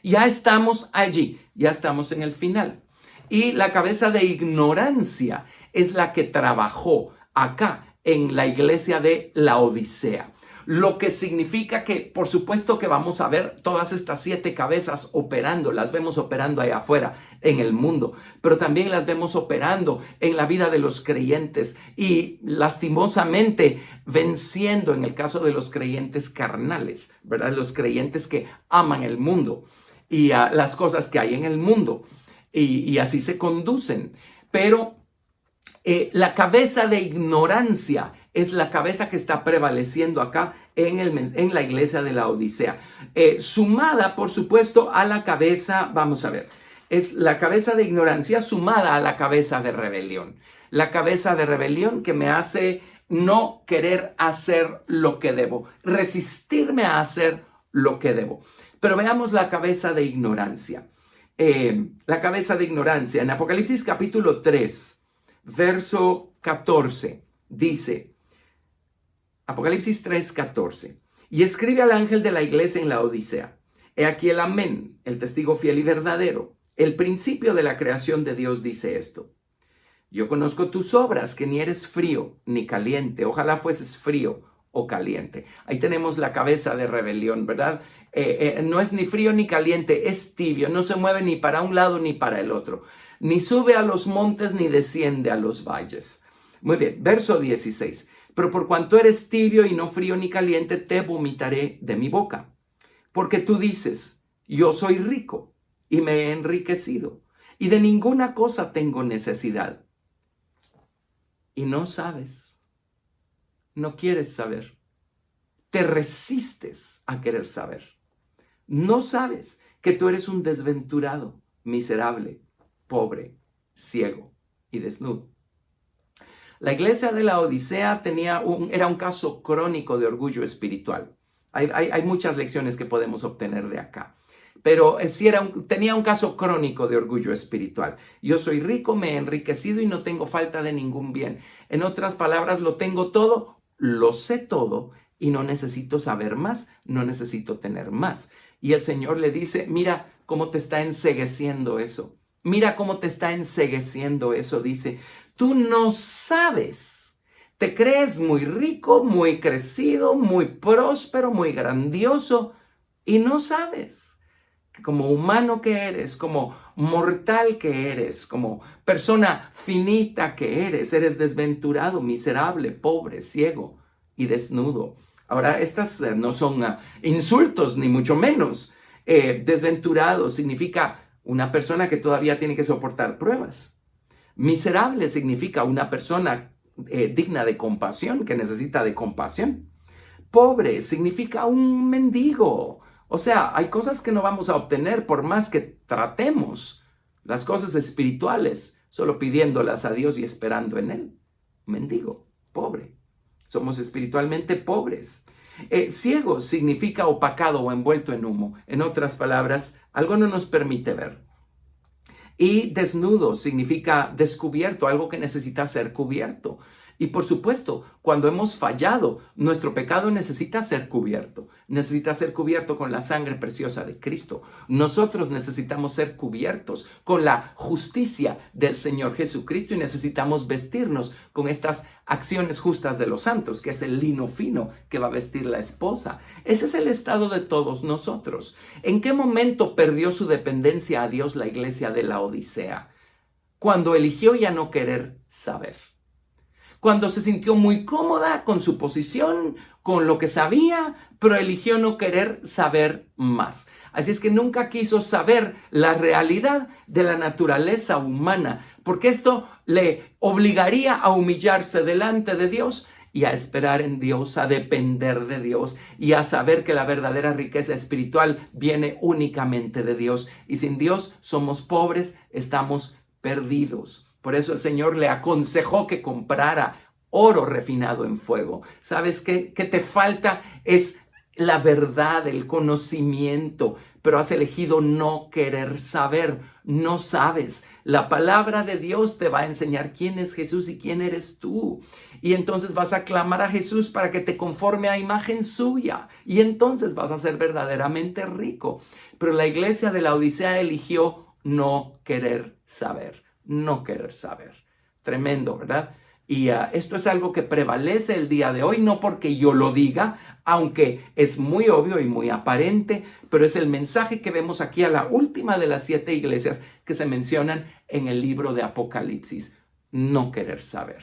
ya estamos allí, ya estamos en el final. Y la cabeza de ignorancia es la que trabajó acá en la iglesia de la Odisea. Lo que significa que, por supuesto que vamos a ver todas estas 7 cabezas operando, las vemos operando allá afuera en el mundo, pero también las vemos operando en la vida de los creyentes y lastimosamente venciendo en el caso de los creyentes carnales, ¿verdad? Los creyentes que aman el mundo y las cosas que hay en el mundo y así se conducen. Pero la cabeza de ignorancia es la cabeza que está prevaleciendo acá en la iglesia de la Odisea. Sumada, por supuesto, a la cabeza, vamos a ver, es la cabeza de ignorancia sumada a la cabeza de rebelión. La cabeza de rebelión que me hace no querer hacer lo que debo, resistirme a hacer lo que debo. Pero veamos la cabeza de ignorancia. La cabeza de ignorancia en Apocalipsis capítulo 3. Verso 14, dice, Apocalipsis 3:14, y escribe al ángel de la iglesia en la Odisea, he aquí el amén, el testigo fiel y verdadero, el principio de la creación de Dios dice esto, yo conozco tus obras, que ni eres frío ni caliente, ojalá fueses frío o caliente. Ahí tenemos la cabeza de rebelión, ¿verdad? No es ni frío ni caliente, es tibio, no se mueve ni para un lado ni para el otro. Ni sube a los montes ni desciende a los valles. Muy bien, verso 16. Pero por cuanto eres tibio y no frío ni caliente, te vomitaré de mi boca. Porque tú dices, yo soy rico y me he enriquecido y de ninguna cosa tengo necesidad. Y no sabes, no quieres saber, te resistes a querer saber. No sabes que tú eres un desventurado, miserable, pobre, ciego y desnudo. La iglesia de la Odisea era un caso crónico de orgullo espiritual. Hay muchas lecciones que podemos obtener de acá. Pero tenía un caso crónico de orgullo espiritual. Yo soy rico, me he enriquecido y no tengo falta de ningún bien. En otras palabras, lo tengo todo, lo sé todo y no necesito saber más, no necesito tener más. Y el Señor le dice, mira cómo te está encegueciendo eso. Mira cómo te está encegueciendo eso, dice. Tú no sabes. Te crees muy rico, muy crecido, muy próspero, muy grandioso y no sabes. Como humano que eres, como mortal que eres, como persona finita que eres desventurado, miserable, pobre, ciego y desnudo. Ahora, estas no son insultos, ni mucho menos. Desventurado significa una persona que todavía tiene que soportar pruebas. Miserable significa una persona digna de compasión, que necesita de compasión. Pobre significa un mendigo. O sea, hay cosas que no vamos a obtener por más que tratemos. Las cosas espirituales, solo pidiéndolas a Dios y esperando en Él. Mendigo, pobre. Somos espiritualmente pobres. Ciego significa opacado o envuelto en humo. En otras palabras, algo no nos permite ver. Y desnudo significa descubierto, algo que necesita ser cubierto. Y por supuesto, cuando hemos fallado, nuestro pecado necesita ser cubierto con la sangre preciosa de Cristo. Nosotros necesitamos ser cubiertos con la justicia del Señor Jesucristo y necesitamos vestirnos con estas acciones justas de los santos, que es el lino fino que va a vestir la esposa. Ese es el estado de todos nosotros. ¿En qué momento perdió su dependencia a Dios la iglesia de la Odisea? Cuando eligió ya no querer saber. Cuando se sintió muy cómoda con su posición, con lo que sabía, pero eligió no querer saber más. Así es que nunca quiso saber la realidad de la naturaleza humana, porque esto le obligaría a humillarse delante de Dios y a esperar en Dios, a depender de Dios y a saber que la verdadera riqueza espiritual viene únicamente de Dios. Y sin Dios somos pobres, estamos perdidos. Por eso el Señor le aconsejó que comprara oro refinado en fuego. ¿Sabes qué? ¿Qué te falta? Es la verdad, el conocimiento, pero has elegido no querer saber. No sabes. La palabra de Dios te va a enseñar quién es Jesús y quién eres tú. Y entonces vas a clamar a Jesús para que te conforme a imagen suya. Y entonces vas a ser verdaderamente rico. Pero la iglesia de la Odisea eligió no querer saber. No querer saber. Tremendo, ¿verdad? Y esto es algo que prevalece el día de hoy, no porque yo lo diga, aunque es muy obvio y muy aparente, pero es el mensaje que vemos aquí a la última de las 7 iglesias que se mencionan en el libro de Apocalipsis. No querer saber.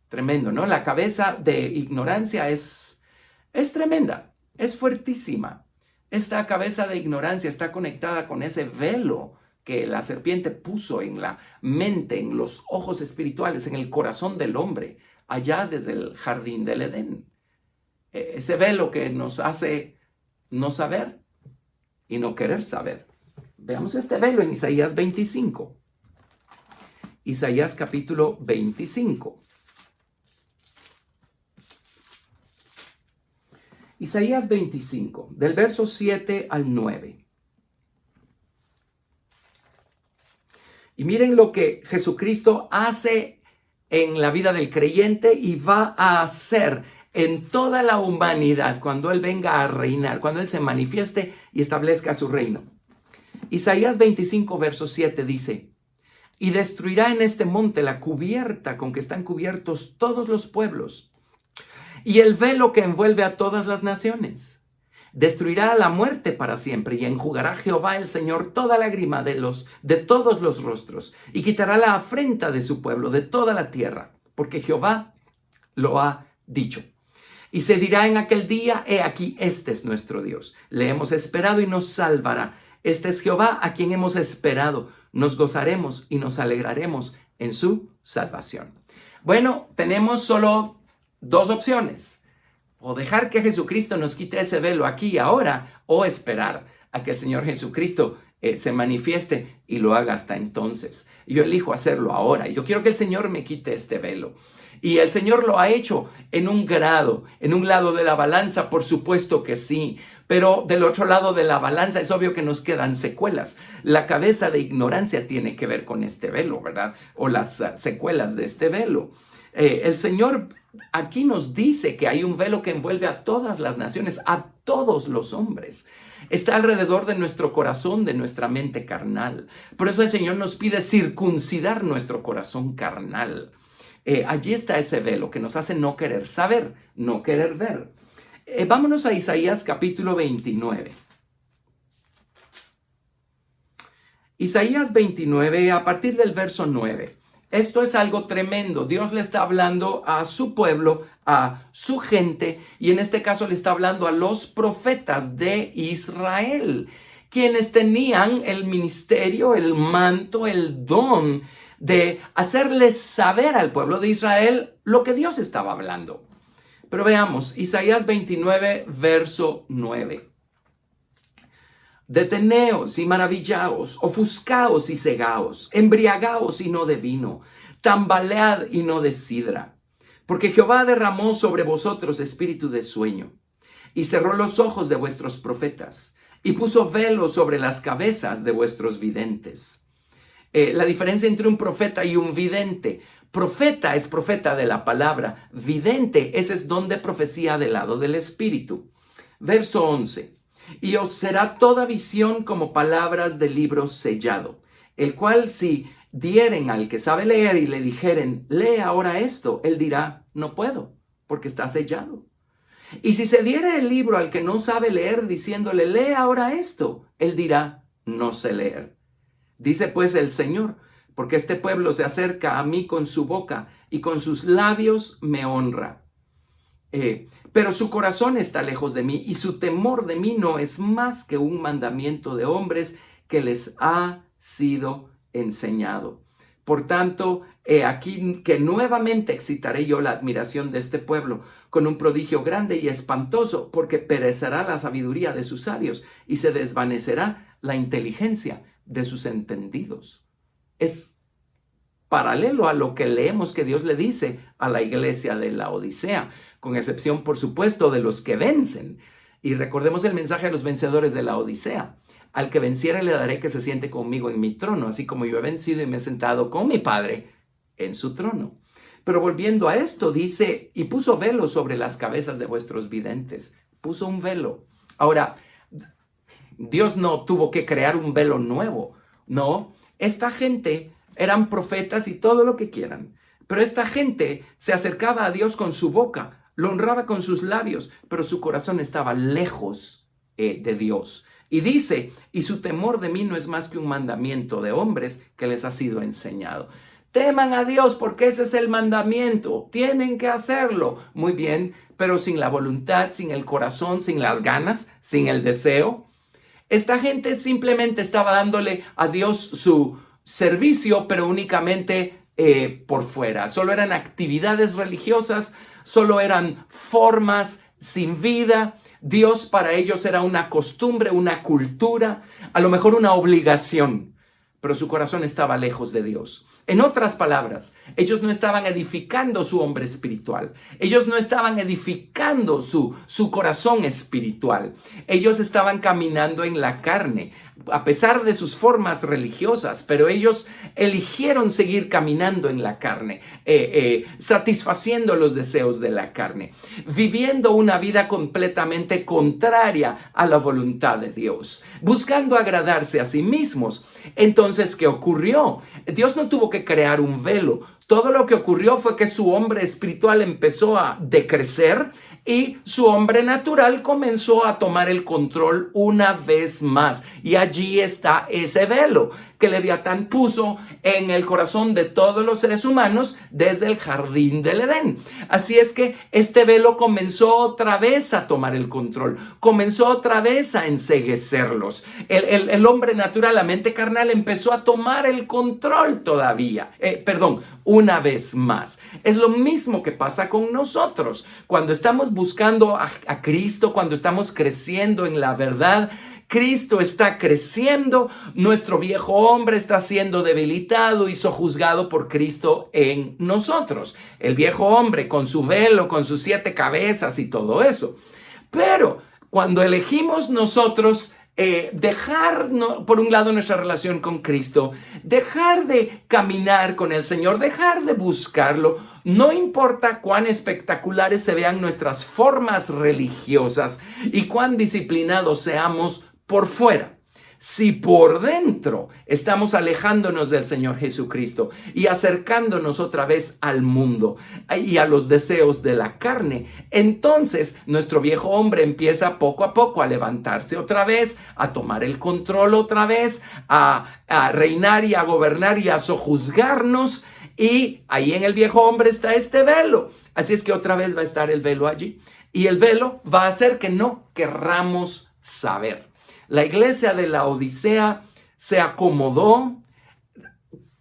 Tremendo, ¿no? La cabeza de ignorancia es tremenda, es fuertísima. Esta cabeza de ignorancia está conectada con ese velo que la serpiente puso en la mente, en los ojos espirituales, en el corazón del hombre, allá desde el jardín del Edén. Ese velo que nos hace no saber y no querer saber. Veamos este velo en Isaías 25. Isaías capítulo 25. Isaías 25, del verso 7 al 9. Y miren lo que Jesucristo hace en la vida del creyente y va a hacer en toda la humanidad cuando Él venga a reinar, cuando Él se manifieste y establezca su reino. Isaías 25, verso 7 dice, y destruirá en este monte la cubierta con que están cubiertos todos los pueblos y el velo que envuelve a todas las naciones. Destruirá a la muerte para siempre y enjugará Jehová el Señor toda lágrima de todos los rostros y quitará la afrenta de su pueblo, de toda la tierra, porque Jehová lo ha dicho. Y se dirá en aquel día, he aquí, este es nuestro Dios. Le hemos esperado y nos salvará. Este es Jehová a quien hemos esperado. Nos gozaremos y nos alegraremos en su salvación. Bueno, tenemos solo 2 opciones. O dejar que Jesucristo nos quite ese velo aquí y ahora, o esperar a que el Señor Jesucristo se manifieste y lo haga hasta entonces. Yo elijo hacerlo ahora. Yo quiero que el Señor me quite este velo. Y el Señor lo ha hecho en un grado, en un lado de la balanza, por supuesto que sí. Pero del otro lado de la balanza es obvio que nos quedan secuelas. La cabeza de ignorancia tiene que ver con este velo, ¿verdad? O las secuelas de este velo. El Señor aquí nos dice que hay un velo que envuelve a todas las naciones, a todos los hombres. Está alrededor de nuestro corazón, de nuestra mente carnal. Por eso el Señor nos pide circuncidar nuestro corazón carnal. Allí está ese velo que nos hace no querer saber, no querer ver. Vámonos a Isaías capítulo 29. Isaías 29, a partir del verso 9. Esto es algo tremendo. Dios le está hablando a su pueblo, a su gente, y en este caso le está hablando a los profetas de Israel, quienes tenían el ministerio, el manto, el don de hacerles saber al pueblo de Israel lo que Dios estaba hablando. Pero veamos, Isaías 29, verso 9. Deteneos y maravillaos, ofuscaos y cegaos, embriagaos y no de vino, tambalead y no de sidra. Porque Jehová derramó sobre vosotros espíritu de sueño, y cerró los ojos de vuestros profetas, y puso velo sobre las cabezas de vuestros videntes. La diferencia entre un profeta y un vidente: profeta es profeta de la palabra, vidente ese es don de profecía del lado del espíritu. Verso 11. Y os será toda visión como palabras de libro sellado, el cual si dieren al que sabe leer y le dijeren, lee ahora esto, él dirá, no puedo, porque está sellado. Y si se diere el libro al que no sabe leer, diciéndole, lee ahora esto, él dirá, no sé leer. Dice pues el Señor, porque este pueblo se acerca a mí con su boca y con sus labios me honra. Pero su corazón está lejos de mí y su temor de mí no es más que un mandamiento de hombres que les ha sido enseñado. Por tanto, he aquí que nuevamente excitaré yo la admiración de este pueblo con un prodigio grande y espantoso, porque perecerá la sabiduría de sus sabios y se desvanecerá la inteligencia de sus entendidos. Es paralelo a lo que leemos que Dios le dice a la iglesia de la Odisea, con excepción, por supuesto, de los que vencen. Y recordemos el mensaje a los vencedores de la Odisea. Al que venciere le daré que se siente conmigo en mi trono, así como yo he vencido y me he sentado con mi Padre en su trono. Pero volviendo a esto, dice, y puso velo sobre las cabezas de vuestros videntes. Puso un velo. Ahora, Dios no tuvo que crear un velo nuevo. No, esta gente eran profetas y todo lo que quieran. Pero esta gente se acercaba a Dios con su boca, lo honraba con sus labios, pero su corazón estaba lejos de Dios. Y dice, y su temor de mí no es más que un mandamiento de hombres que les ha sido enseñado. Teman a Dios porque ese es el mandamiento. Tienen que hacerlo. Muy bien, pero sin la voluntad, sin el corazón, sin las ganas, sin el deseo. Esta gente simplemente estaba dándole a Dios su servicio, pero únicamente por fuera. Solo eran actividades religiosas, solo eran formas sin vida. Dios para ellos era una costumbre, una cultura, a lo mejor una obligación, pero su corazón estaba lejos de Dios. En otras palabras, ellos no estaban edificando su hombre espiritual. Ellos no estaban edificando su corazón espiritual. Ellos estaban caminando en la carne, a pesar de sus formas religiosas, pero ellos eligieron seguir caminando en la carne, satisfaciendo los deseos de la carne, viviendo una vida completamente contraria a la voluntad de Dios, buscando agradarse a sí mismos. Entonces, ¿qué ocurrió? Dios no tuvo que crear un velo. Todo lo que ocurrió fue que su hombre espiritual empezó a decrecer y su hombre natural comenzó a tomar el control una vez más. Y allí está ese velo que Leviatán puso en el corazón de todos los seres humanos desde el jardín del Edén. Así es que este velo comenzó otra vez a tomar el control, comenzó otra vez a enceguecerlos. El hombre natural, la mente carnal, empezó a tomar el control una vez más. Es lo mismo que pasa con nosotros. Cuando estamos buscando a Cristo, cuando estamos creciendo en la verdad, Cristo está creciendo, nuestro viejo hombre está siendo debilitado y sojuzgado por Cristo en nosotros. El viejo hombre con su velo, con sus 7 cabezas y todo eso. Pero cuando elegimos nosotros dejar, por un lado, nuestra relación con Cristo, dejar de caminar con el Señor, dejar de buscarlo, no importa cuán espectaculares se vean nuestras formas religiosas y cuán disciplinados seamos por fuera. Si por dentro estamos alejándonos del Señor Jesucristo y acercándonos otra vez al mundo y a los deseos de la carne, entonces nuestro viejo hombre empieza poco a poco a levantarse otra vez, a tomar el control otra vez, a reinar y a gobernar y a sojuzgarnos. Y ahí en el viejo hombre está este velo. Así es que otra vez va a estar el velo allí. Y el velo va a hacer que no querramos saber. La iglesia de la Odisea se acomodó,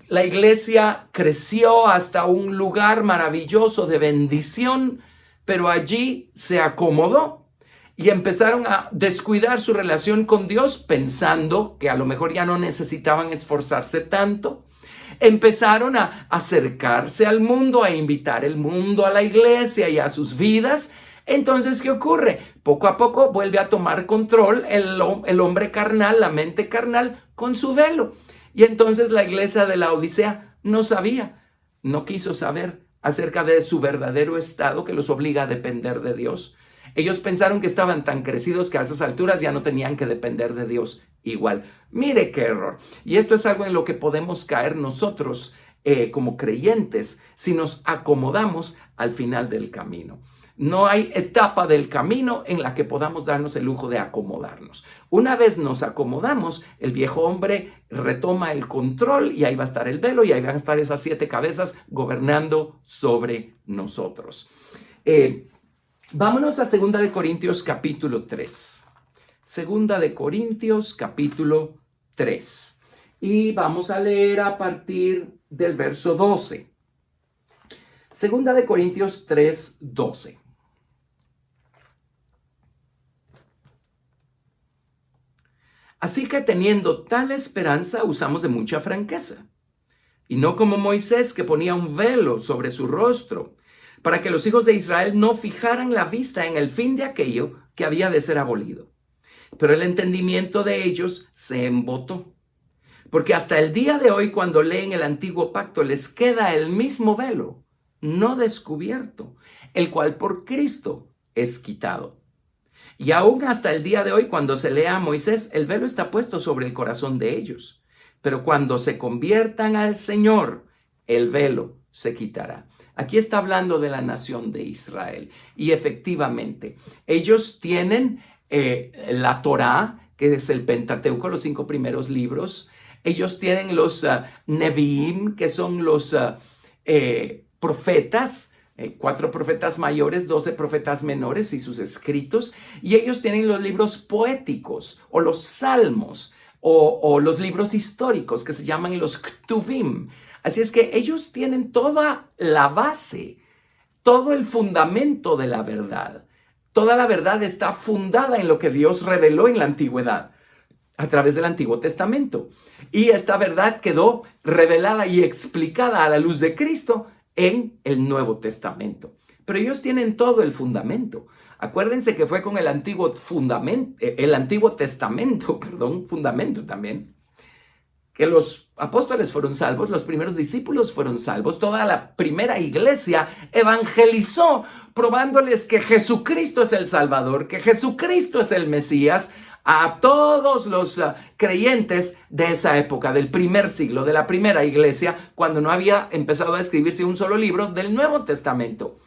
la iglesia creció hasta un lugar maravilloso de bendición, pero allí se acomodó y empezaron a descuidar su relación con Dios pensando que a lo mejor ya no necesitaban esforzarse tanto. Empezaron a acercarse al mundo, a invitar el mundo a la iglesia y a sus vidas. Entonces, ¿qué ocurre? Poco a poco vuelve a tomar control el hombre carnal, la mente carnal, con su velo. Y entonces la iglesia de la Odisea no sabía, no quiso saber acerca de su verdadero estado que los obliga a depender de Dios. Ellos pensaron que estaban tan crecidos que a esas alturas ya no tenían que depender de Dios igual. Mire qué error. Y esto es algo en lo que podemos caer nosotros como creyentes si nos acomodamos al final del camino. No hay etapa del camino en la que podamos darnos el lujo de acomodarnos. Una vez nos acomodamos, el viejo hombre retoma el control y ahí va a estar el velo y ahí van a estar esas 7 cabezas gobernando sobre nosotros. Vámonos a 2 de Corintios capítulo 3. 2 de Corintios capítulo 3. Y vamos a leer a partir del verso 12. 2 de Corintios 3, 12. Así que teniendo tal esperanza usamos de mucha franqueza, y no como Moisés que ponía un velo sobre su rostro, para que los hijos de Israel no fijaran la vista en el fin de aquello que había de ser abolido. Pero el entendimiento de ellos se embotó, porque hasta el día de hoy cuando leen el antiguo pacto les queda el mismo velo, no descubierto, el cual por Cristo es quitado. Y aún hasta el día de hoy, cuando se lea a Moisés, el velo está puesto sobre el corazón de ellos. Pero cuando se conviertan al Señor, el velo se quitará. Aquí está hablando de la nación de Israel. Y efectivamente, ellos tienen la Torá, que es el Pentateuco, los 5 primeros libros. Ellos tienen los Neviim, que son los profetas, 4 profetas mayores, 12 profetas menores y sus escritos, y ellos tienen los libros poéticos o los salmos o los libros históricos que se llaman los Ktuvim. Así es que ellos tienen toda la base, todo el fundamento de la verdad. Toda la verdad está fundada en lo que Dios reveló en la antigüedad a través del Antiguo Testamento. Y esta verdad quedó revelada y explicada a la luz de Cristo en el Nuevo Testamento. Pero ellos tienen todo el fundamento. Acuérdense que fue con el Antiguo Testamento, fundamento también, que los apóstoles fueron salvos, los primeros discípulos fueron salvos, toda la primera iglesia evangelizó, probándoles que Jesucristo es el Salvador, que Jesucristo es el Mesías, a todos los creyentes de esa época, del primer siglo, de la primera iglesia, cuando no había empezado a escribirse un solo libro del Nuevo Testamento.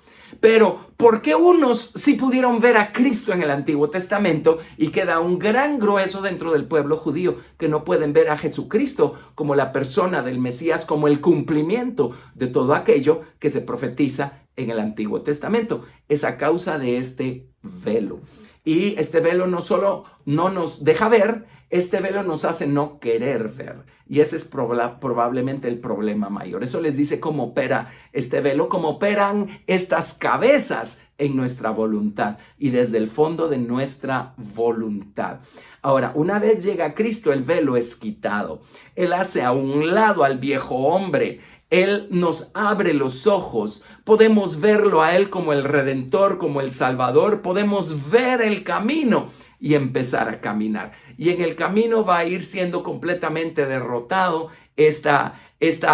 Pero, ¿por qué unos sí pudieron ver a Cristo en el Antiguo Testamento y queda un gran grueso dentro del pueblo judío que no pueden ver a Jesucristo como la persona del Mesías, como el cumplimiento de todo aquello que se profetiza en el Antiguo Testamento? Es a causa de este velo. Y este velo no solo no nos deja ver, este velo nos hace no querer ver. Y ese es probablemente el problema mayor. Eso les dice cómo opera este velo, cómo operan estas cabezas en nuestra voluntad y desde el fondo de nuestra voluntad. Ahora, una vez llega Cristo, el velo es quitado. Él hace a un lado al viejo hombre. Él nos abre los ojos. Podemos verlo a Él como el Redentor, como el Salvador. Podemos ver el camino y empezar a caminar. Y en el camino va a ir siendo completamente derrotado esta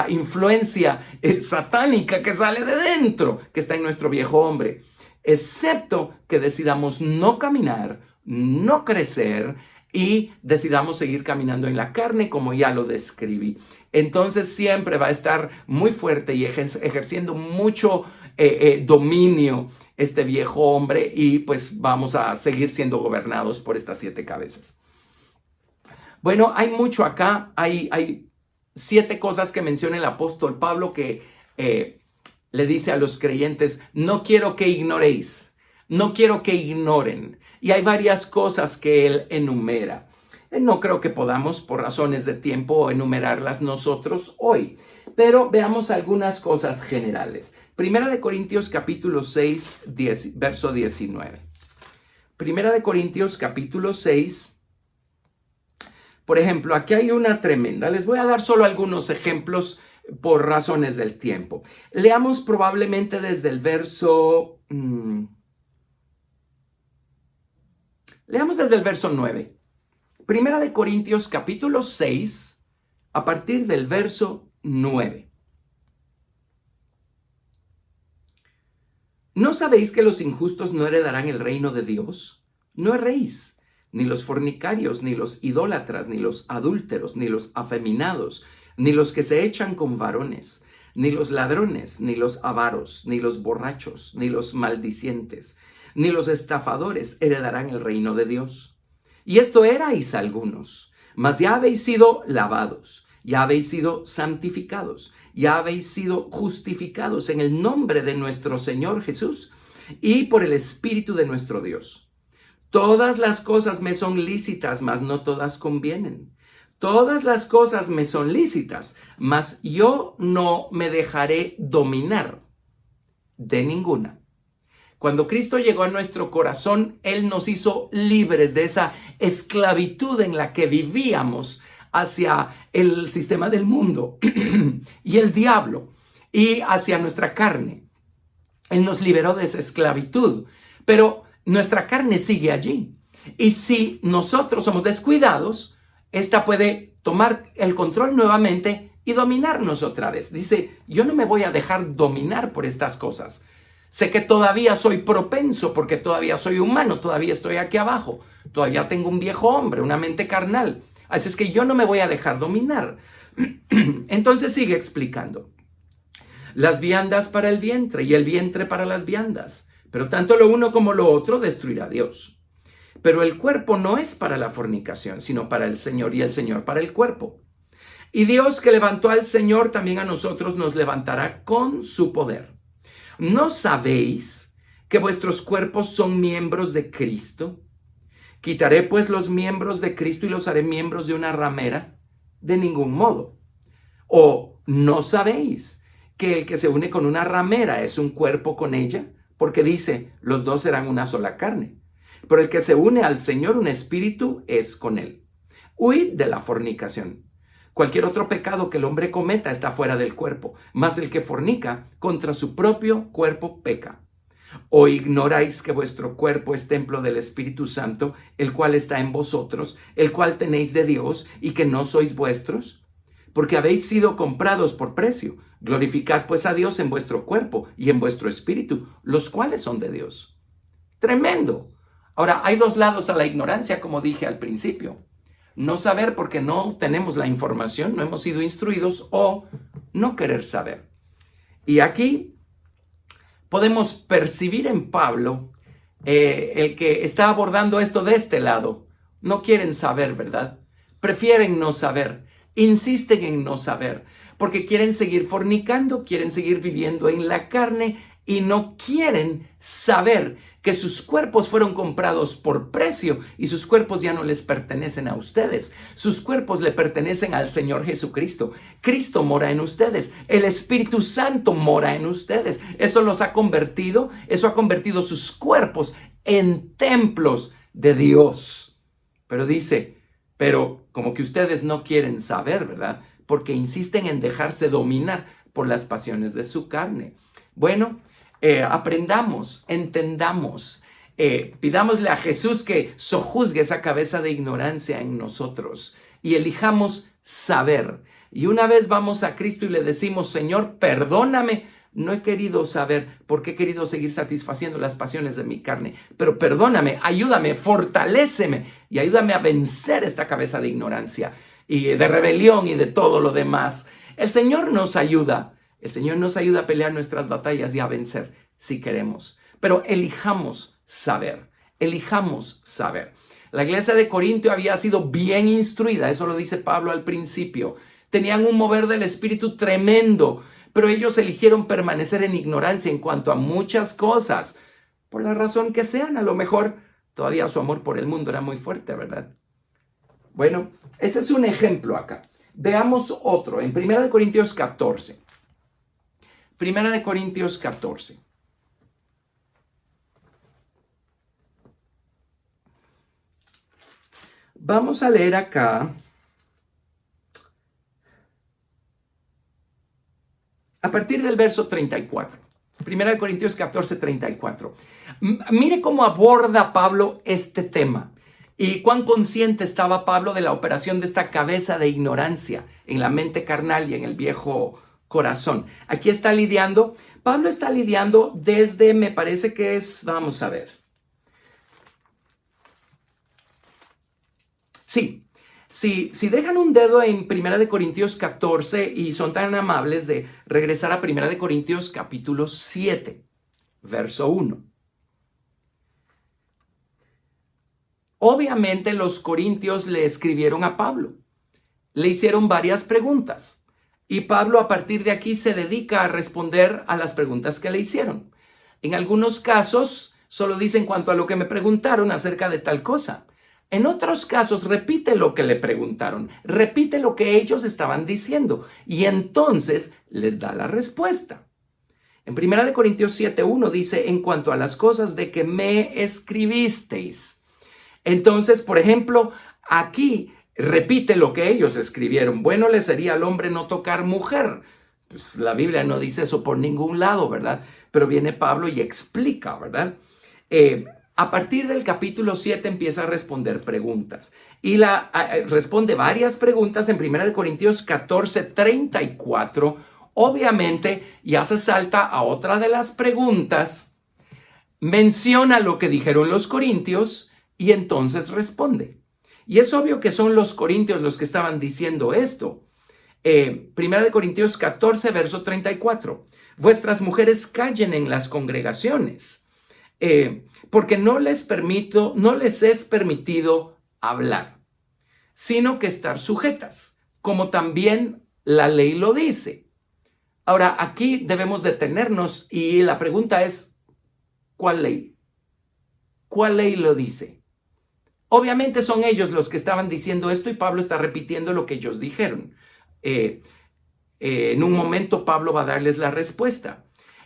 influencia satánica que sale de dentro, que está en nuestro viejo hombre. Excepto que decidamos no caminar, no crecer y decidamos seguir caminando en la carne como ya lo describí. Entonces siempre va a estar muy fuerte y ejerciendo mucho dominio este viejo hombre y pues vamos a seguir siendo gobernados por estas 7 cabezas. Bueno, hay mucho acá, hay 7 cosas que menciona el apóstol Pablo que le dice a los creyentes, no quiero que ignoréis, no quiero que ignoren. Y hay varias cosas que él enumera. No creo que podamos, por razones de tiempo, enumerarlas nosotros hoy, pero veamos algunas cosas generales. Primera de Corintios capítulo 6, verso 19. Primera de Corintios capítulo 6. Por ejemplo, aquí hay una tremenda. Les voy a dar solo algunos ejemplos por razones del tiempo. Leamos probablemente desde el verso... Leamos desde el verso 9. Primera de Corintios capítulo 6, a partir del verso 9. ¿No sabéis que los injustos no heredarán el reino de Dios? No erréis, ni los fornicarios, ni los idólatras, ni los adúlteros, ni los afeminados, ni los que se echan con varones, ni los ladrones, ni los avaros, ni los borrachos, ni los maldicientes, ni los estafadores heredarán el reino de Dios. Y esto erais algunos, mas ya habéis sido lavados, ya habéis sido santificados, ya habéis sido justificados en el nombre de nuestro Señor Jesús y por el Espíritu de nuestro Dios. Todas las cosas me son lícitas, mas no todas convienen. Todas las cosas me son lícitas, mas yo no me dejaré dominar de ninguna. Cuando Cristo llegó a nuestro corazón, Él nos hizo libres de esa esclavitud en la que vivíamos hacia el sistema del mundo y el diablo y hacia nuestra carne. Él nos liberó de esa esclavitud, pero nuestra carne sigue allí. Y si nosotros somos descuidados, esta puede tomar el control nuevamente y dominarnos otra vez. Dice, yo no me voy a dejar dominar por estas cosas. Sé que todavía soy propenso porque todavía soy humano, todavía estoy aquí abajo, todavía tengo un viejo hombre, una mente carnal. Así es que yo no me voy a dejar dominar. Entonces sigue explicando. Las viandas para el vientre y el vientre para las viandas, pero tanto lo uno como lo otro destruirá Dios. Pero el cuerpo no es para la fornicación, sino para el Señor y el Señor para el cuerpo. Y Dios que levantó al Señor también a nosotros nos levantará con su poder. ¿No sabéis que vuestros cuerpos son miembros de Cristo? ¿Quitaré pues los miembros de Cristo y los haré miembros de una ramera? De ningún modo. ¿O no sabéis que el que se une con una ramera es un cuerpo con ella? Porque dice, los dos serán una sola carne. Pero el que se une al Señor, un espíritu, es con él. Huid de la fornicación. Cualquier otro pecado que el hombre cometa está fuera del cuerpo, mas el que fornica contra su propio cuerpo peca. ¿O ignoráis que vuestro cuerpo es templo del Espíritu Santo, el cual está en vosotros, el cual tenéis de Dios y que no sois vuestros? Porque habéis sido comprados por precio. Glorificad pues a Dios en vuestro cuerpo y en vuestro espíritu, los cuales son de Dios. Tremendo. Ahora, hay 2 lados a la ignorancia, como dije al principio. No saber porque no tenemos la información, no hemos sido instruidos, o no querer saber. Y aquí podemos percibir en Pablo el que está abordando esto de este lado. No quieren saber, ¿verdad? Prefieren no saber, insisten en no saber. porque quieren seguir fornicando, quieren seguir viviendo en la carne y no quieren saber que sus cuerpos fueron comprados por precio y sus cuerpos ya no les pertenecen a ustedes. Sus cuerpos le pertenecen al Señor Jesucristo. Cristo mora en ustedes. El Espíritu Santo mora en ustedes. Eso ha convertido sus cuerpos en templos de Dios. Pero dice, como que ustedes no quieren saber, ¿verdad? Porque insisten en dejarse dominar por las pasiones de su carne. Bueno, aprendamos, entendamos, pidámosle a Jesús que sojuzgue esa cabeza de ignorancia en nosotros y elijamos saber. Y una vez vamos a Cristo y le decimos, Señor, perdóname, no he querido saber porque he querido seguir satisfaciendo las pasiones de mi carne, pero perdóname, ayúdame, fortaléceme y ayúdame a vencer esta cabeza de ignorancia y de rebelión y de todo lo demás. El Señor nos ayuda. El Señor nos ayuda a pelear nuestras batallas y a vencer si queremos. Pero elijamos saber. Elijamos saber. La iglesia de Corintio había sido bien instruida. Eso lo dice Pablo al principio. Tenían un mover del Espíritu tremendo. Pero ellos eligieron permanecer en ignorancia en cuanto a muchas cosas. Por la razón que sean. A lo mejor todavía su amor por el mundo era muy fuerte, ¿verdad? Bueno, ese es un ejemplo acá. Veamos otro. En 1 Corintios 14. Primera de Corintios 14. Vamos a leer acá a partir del verso 34. Primera de Corintios 14, 34. Mire cómo aborda Pablo este tema y cuán consciente estaba Pablo de la operación de esta cabeza de ignorancia en la mente carnal y en el viejo corazón. Aquí Pablo está lidiando desde, me parece que es, vamos a ver. Sí, si dejan un dedo en 1 Corintios 14 y son tan amables de regresar a 1 Corintios capítulo 7, verso 1. Obviamente los corintios le escribieron a Pablo, le hicieron varias preguntas. Y Pablo a partir de aquí se dedica a responder a las preguntas que le hicieron. En algunos casos solo dice en cuanto a lo que me preguntaron acerca de tal cosa. En otros casos repite lo que le preguntaron, repite lo que ellos estaban diciendo y entonces les da la respuesta. En 1 Corintios 7:1 dice en cuanto a las cosas de que me escribisteis. Entonces, por ejemplo, aquí repite lo que ellos escribieron. Bueno le sería al hombre no tocar mujer. Pues la Biblia no dice eso por ningún lado, ¿verdad? Pero viene Pablo y explica, ¿verdad? A partir del capítulo 7 empieza a responder preguntas. Y responde varias preguntas en 1 Corintios 14, 34. Obviamente ya se salta a otra de las preguntas. Menciona lo que dijeron los corintios y entonces responde. Y es obvio que son los corintios los que estaban diciendo esto. 1 Corintios 14, verso 34. Vuestras mujeres callen en las congregaciones, porque no les es permitido hablar, sino que estar sujetas, como también la ley lo dice. Ahora, aquí debemos detenernos y la pregunta es, ¿cuál ley? ¿Cuál ley lo dice? Obviamente son ellos los que estaban diciendo esto y Pablo está repitiendo lo que ellos dijeron. En un momento Pablo va a darles la respuesta.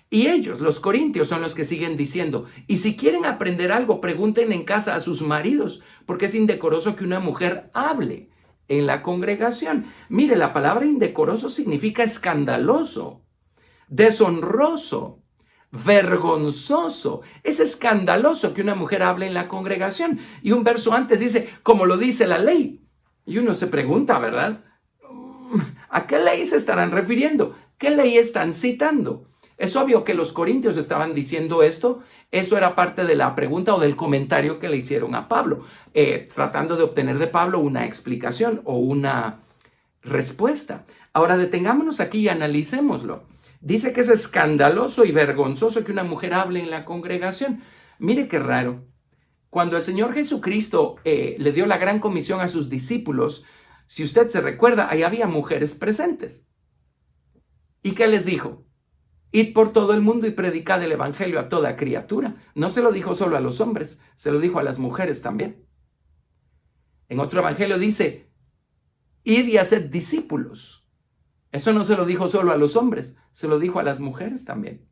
Y ellos, los corintios, son los que siguen diciendo, y si quieren aprender algo, pregunten en casa a sus maridos, porque es indecoroso que una mujer hable en la congregación. Mire, la palabra indecoroso significa escandaloso, deshonroso, vergonzoso. Es escandaloso que una mujer hable en la congregación. Y un verso antes dice, como lo dice la ley. Y uno se pregunta, ¿verdad? ¿A qué ley se estarán refiriendo? ¿Qué ley están citando? Es obvio que los corintios estaban diciendo esto. Eso era parte de la pregunta o del comentario que le hicieron a Pablo, tratando de obtener de Pablo una explicación o una respuesta. Ahora detengámonos aquí y analicémoslo. Dice que es escandaloso y vergonzoso que una mujer hable en la congregación. Mire qué raro. Cuando el Señor Jesucristo le dio la gran comisión a sus discípulos, si usted se recuerda, ahí había mujeres presentes. ¿Y qué les dijo? Id por todo el mundo y predicad el evangelio a toda criatura. No se lo dijo solo a los hombres, se lo dijo a las mujeres también. En otro evangelio dice, id y haced discípulos. Eso no se lo dijo solo a los hombres, se lo dijo a las mujeres también.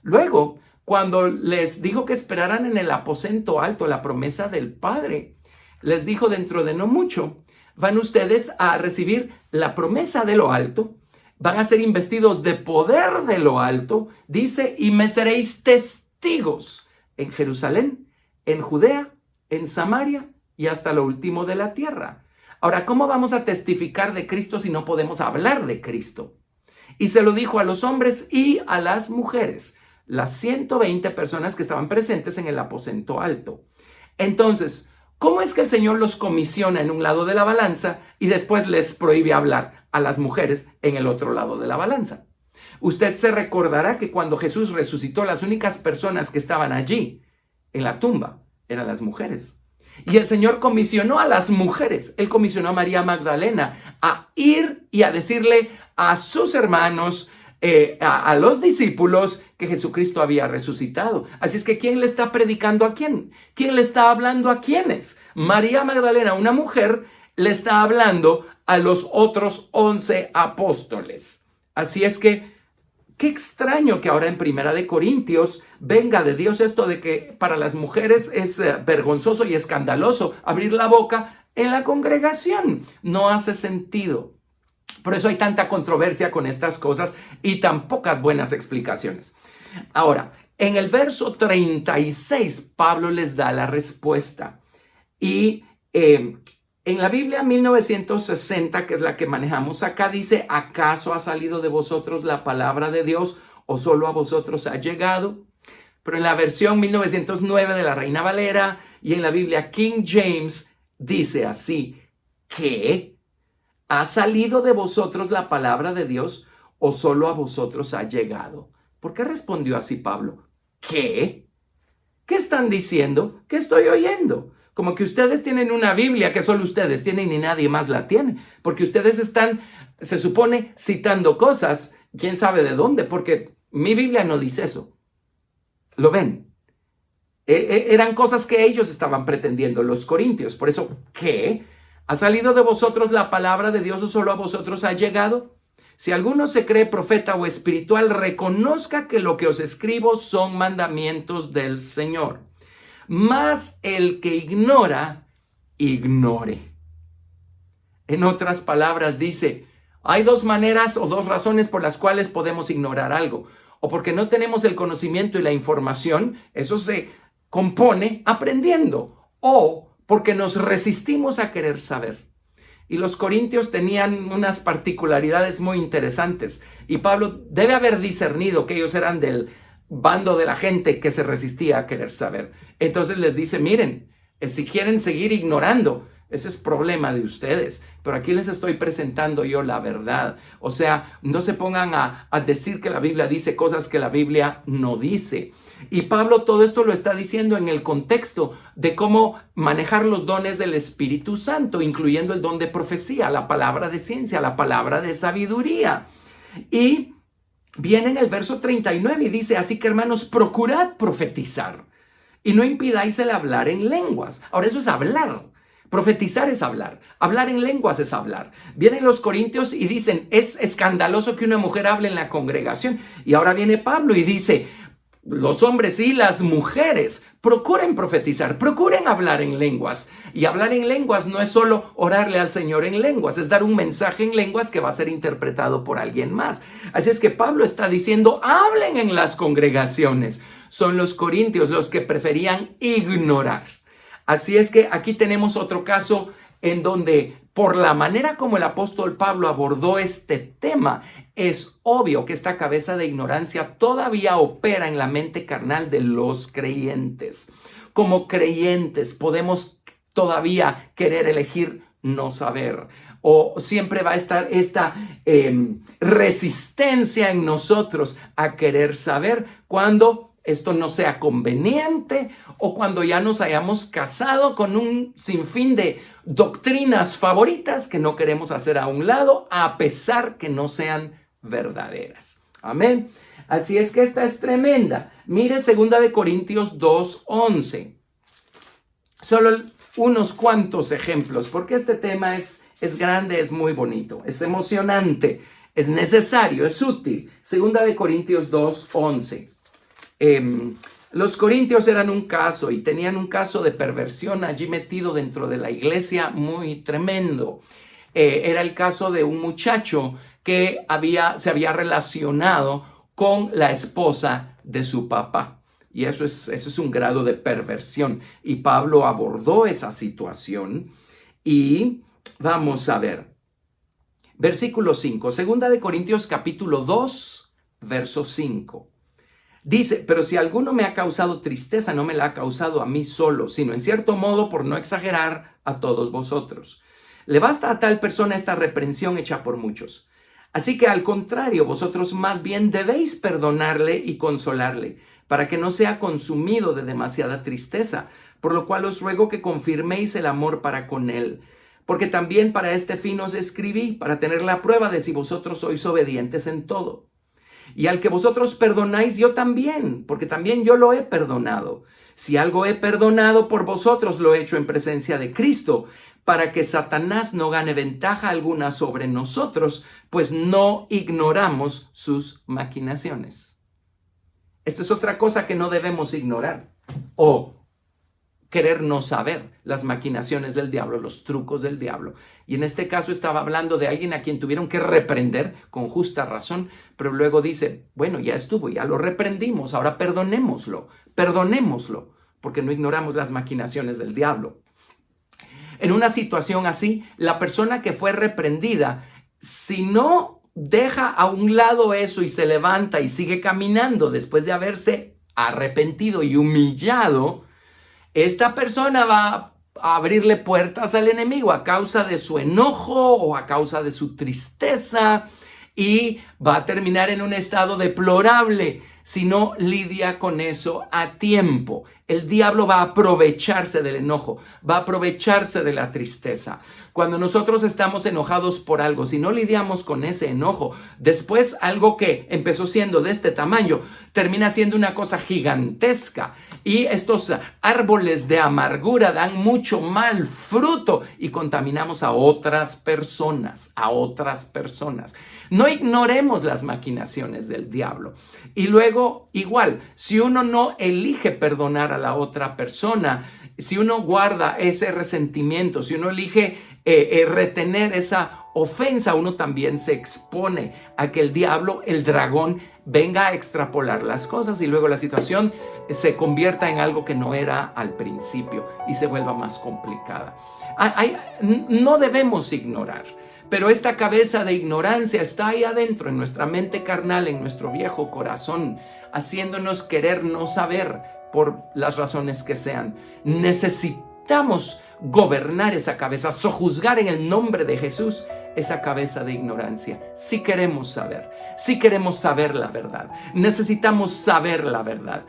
Luego, cuando les dijo que esperaran en el aposento alto, la promesa del Padre, les dijo, dentro de no mucho, van ustedes a recibir la promesa de lo alto, van a ser investidos de poder de lo alto, dice, y me seréis testigos en Jerusalén, en Judea, en Samaria y hasta lo último de la tierra. Ahora, ¿cómo vamos a testificar de Cristo si no podemos hablar de Cristo? Y se lo dijo a los hombres y a las mujeres, las 120 personas que estaban presentes en el aposento alto. Entonces, ¿cómo es que el Señor los comisiona en un lado de la balanza y después les prohíbe hablar a las mujeres en el otro lado de la balanza? Usted se recordará que cuando Jesús resucitó, las únicas personas que estaban allí en la tumba eran las mujeres. Y el Señor comisionó a las mujeres, Él comisionó a María Magdalena a ir y a decirle a sus hermanos, a los discípulos, que Jesucristo había resucitado. Así es que ¿quién le está predicando a quién? ¿Quién le está hablando a quiénes? María Magdalena, una mujer, le está hablando a los otros 11 apóstoles. Así es que qué extraño que ahora en Primera de Corintios venga de Dios esto de que para las mujeres es vergonzoso y escandaloso abrir la boca en la congregación. No hace sentido. Por eso hay tanta controversia con estas cosas y tan pocas buenas explicaciones. Ahora, en el verso 36, Pablo les da la respuesta. Y en la Biblia 1960, que es la que manejamos acá, dice, ¿acaso ha salido de vosotros la palabra de Dios o solo a vosotros ha llegado? Pero en la versión 1909 de la Reina Valera y en la Biblia King James dice así, ¿qué? ¿Ha salido de vosotros la palabra de Dios o solo a vosotros ha llegado? ¿Por qué respondió así Pablo? ¿Qué? ¿Qué están diciendo? ¿Qué estoy oyendo? Como que ustedes tienen una Biblia que solo ustedes tienen y nadie más la tiene. Porque ustedes están, se supone, citando cosas, quién sabe de dónde, porque mi Biblia no dice eso. ¿Lo ven? Eran cosas que ellos estaban pretendiendo, los corintios. Por eso, ¿qué? ¿Ha salido de vosotros la palabra de Dios o solo a vosotros ha llegado? Si alguno se cree profeta o espiritual, reconozca que lo que os escribo son mandamientos del Señor. Mas el que ignora, ignore. En otras palabras dice, hay dos maneras o dos razones por las cuales podemos ignorar algo. O porque no tenemos el conocimiento y la información, eso se compone aprendiendo. O porque nos resistimos a querer saber. Y los corintios tenían unas particularidades muy interesantes. Y Pablo debe haber discernido que ellos eran del bando de la gente que se resistía a querer saber. Entonces les dice, miren, si quieren seguir ignorando, ese es problema de ustedes. Pero aquí les estoy presentando yo la verdad. O sea, no se pongan a decir que la Biblia dice cosas que la Biblia no dice. Y Pablo todo esto lo está diciendo en el contexto de cómo manejar los dones del Espíritu Santo, incluyendo el don de profecía, la palabra de ciencia, la palabra de sabiduría. Y viene en el verso 39 y dice, así que hermanos, procurad profetizar y no impidáis el hablar en lenguas. Ahora eso es hablar. Profetizar es hablar. Hablar en lenguas es hablar. Vienen los corintios y dicen, es escandaloso que una mujer hable en la congregación. Y ahora viene Pablo y dice, los hombres y las mujeres procuren profetizar, procuren hablar en lenguas. Y hablar en lenguas no es solo orarle al Señor en lenguas, es dar un mensaje en lenguas que va a ser interpretado por alguien más. Así es que Pablo está diciendo, hablen en las congregaciones. Son los corintios los que preferían ignorar. Así es que aquí tenemos otro caso en donde, por la manera como el apóstol Pablo abordó este tema, es obvio que esta cabeza de ignorancia todavía opera en la mente carnal de los creyentes. Como creyentes podemos todavía querer elegir no saber. O siempre va a estar esta resistencia en nosotros a querer saber cuando esto no sea conveniente o cuando ya nos hayamos casado con un sinfín de doctrinas favoritas que no queremos hacer a un lado, a pesar que no sean verdaderas. Amén. Así es que esta es tremenda. Mire 2 Corintios 2:11. Solo unos cuantos ejemplos, porque este tema es grande, es muy bonito, es emocionante, es necesario, es útil. 2 Corintios 2:11. Los corintios eran un caso y tenían un caso de perversión allí metido dentro de la iglesia muy tremendo. Era el caso de un muchacho que se había relacionado con la esposa de su papá. Y eso es un grado de perversión. Y Pablo abordó esa situación. Y vamos a ver. Versículo 5. 2 Corintios capítulo 2, verso 5. Dice, pero si alguno me ha causado tristeza, no me la ha causado a mí solo, sino en cierto modo, por no exagerar, a todos vosotros. Le basta a tal persona esta reprensión hecha por muchos. Así que al contrario, vosotros más bien debéis perdonarle y consolarle, para que no sea consumido de demasiada tristeza, por lo cual os ruego que confirméis el amor para con él. Porque también para este fin os escribí, para tener la prueba de si vosotros sois obedientes en todo. Y al que vosotros perdonáis, yo también, porque también yo lo he perdonado. Si algo he perdonado por vosotros, lo he hecho en presencia de Cristo, para que Satanás no gane ventaja alguna sobre nosotros, pues no ignoramos sus maquinaciones. Esta es otra cosa que no debemos ignorar o querer no saber, las maquinaciones del diablo, los trucos del diablo. Y en este caso estaba hablando de alguien a quien tuvieron que reprender con justa razón, pero luego dice, bueno, ya estuvo, ya lo reprendimos, ahora perdonémoslo, porque no ignoramos las maquinaciones del diablo. En una situación así, la persona que fue reprendida, si no deja a un lado eso y se levanta y sigue caminando después de haberse arrepentido y humillado, esta persona va a abrirle puertas al enemigo a causa de su enojo o a causa de su tristeza y va a terminar en un estado deplorable si no lidia con eso a tiempo. El diablo va a aprovecharse del enojo, va a aprovecharse de la tristeza. Cuando nosotros estamos enojados por algo, si no lidiamos con ese enojo, después algo que empezó siendo de este tamaño termina siendo una cosa gigantesca. Y estos árboles de amargura dan mucho mal fruto y contaminamos a otras personas, No ignoremos las maquinaciones del diablo. Y luego, igual, si uno no elige perdonar a la otra persona, si uno guarda ese resentimiento, si uno elige retener esa ofensa, uno también se expone a que el diablo, el dragón, venga a extrapolar las cosas y luego la situación se convierta en algo que no era al principio y se vuelva más complicada. No debemos ignorar, pero esta cabeza de ignorancia está ahí adentro, en nuestra mente carnal, en nuestro viejo corazón, haciéndonos querer no saber por las razones que sean. Necesitamos gobernar esa cabeza, sojuzgar en el nombre de Jesús esa cabeza de ignorancia. Si queremos saber la verdad, necesitamos saber la verdad.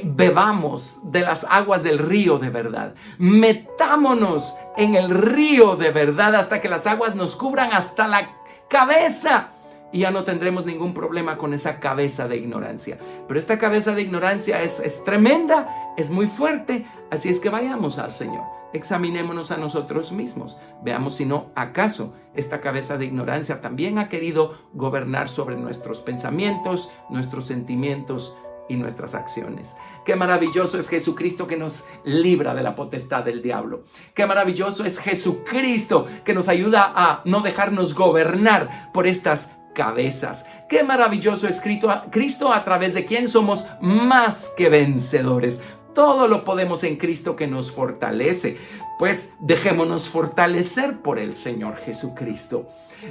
Bebamos de las aguas del río de verdad. Metámonos en el río de verdad hasta que las aguas nos cubran hasta la cabeza. Y ya no tendremos ningún problema con esa cabeza de ignorancia. Pero esta cabeza de ignorancia es tremenda, es muy fuerte. Así es que vayamos al Señor. Examinémonos a nosotros mismos. Veamos si no, acaso esta cabeza de ignorancia también ha querido gobernar sobre nuestros pensamientos, nuestros sentimientos y nuestras acciones. Qué maravilloso es Jesucristo que nos libra de la potestad del diablo. Qué maravilloso es Jesucristo que nos ayuda a no dejarnos gobernar por estas cabezas. Qué maravilloso es Cristo a través de quien somos más que vencedores. Todo lo podemos en Cristo que nos fortalece. Pues dejémonos fortalecer por el Señor Jesucristo.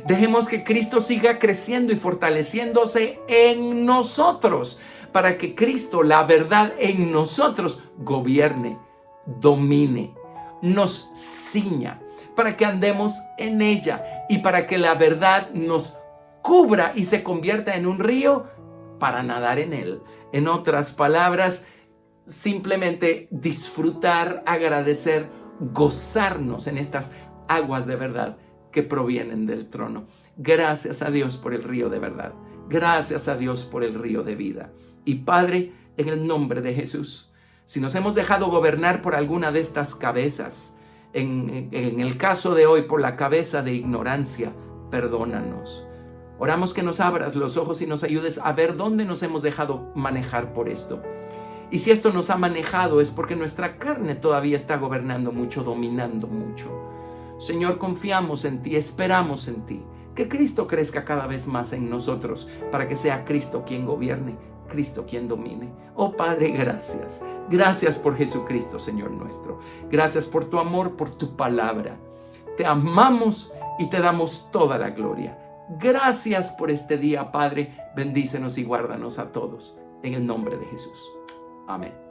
Dejemos que Cristo siga creciendo y fortaleciéndose en nosotros, para que Cristo, la verdad en nosotros, gobierne, domine, nos ciña, para que andemos en ella y para que la verdad nos cubra y se convierta en un río para nadar en él. En otras palabras, simplemente disfrutar, agradecer, gozarnos en estas aguas de verdad que provienen del trono. Gracias a Dios por el río de verdad. Gracias a Dios por el río de vida. Y Padre, en el nombre de Jesús, si nos hemos dejado gobernar por alguna de estas cabezas, en el caso de hoy por la cabeza de ignorancia, perdónanos. Oramos que nos abras los ojos y nos ayudes a ver dónde nos hemos dejado manejar por esto. Y si esto nos ha manejado es porque nuestra carne todavía está gobernando mucho, dominando mucho. Señor, confiamos en ti, esperamos en ti. Que Cristo crezca cada vez más en nosotros para que sea Cristo quien gobierne, Cristo quien domine. Oh Padre, gracias. Gracias por Jesucristo, Señor nuestro. Gracias por tu amor, por tu palabra. Te amamos y te damos toda la gloria. Gracias por este día, Padre. Bendícenos y guárdanos a todos. En el nombre de Jesús. Amén.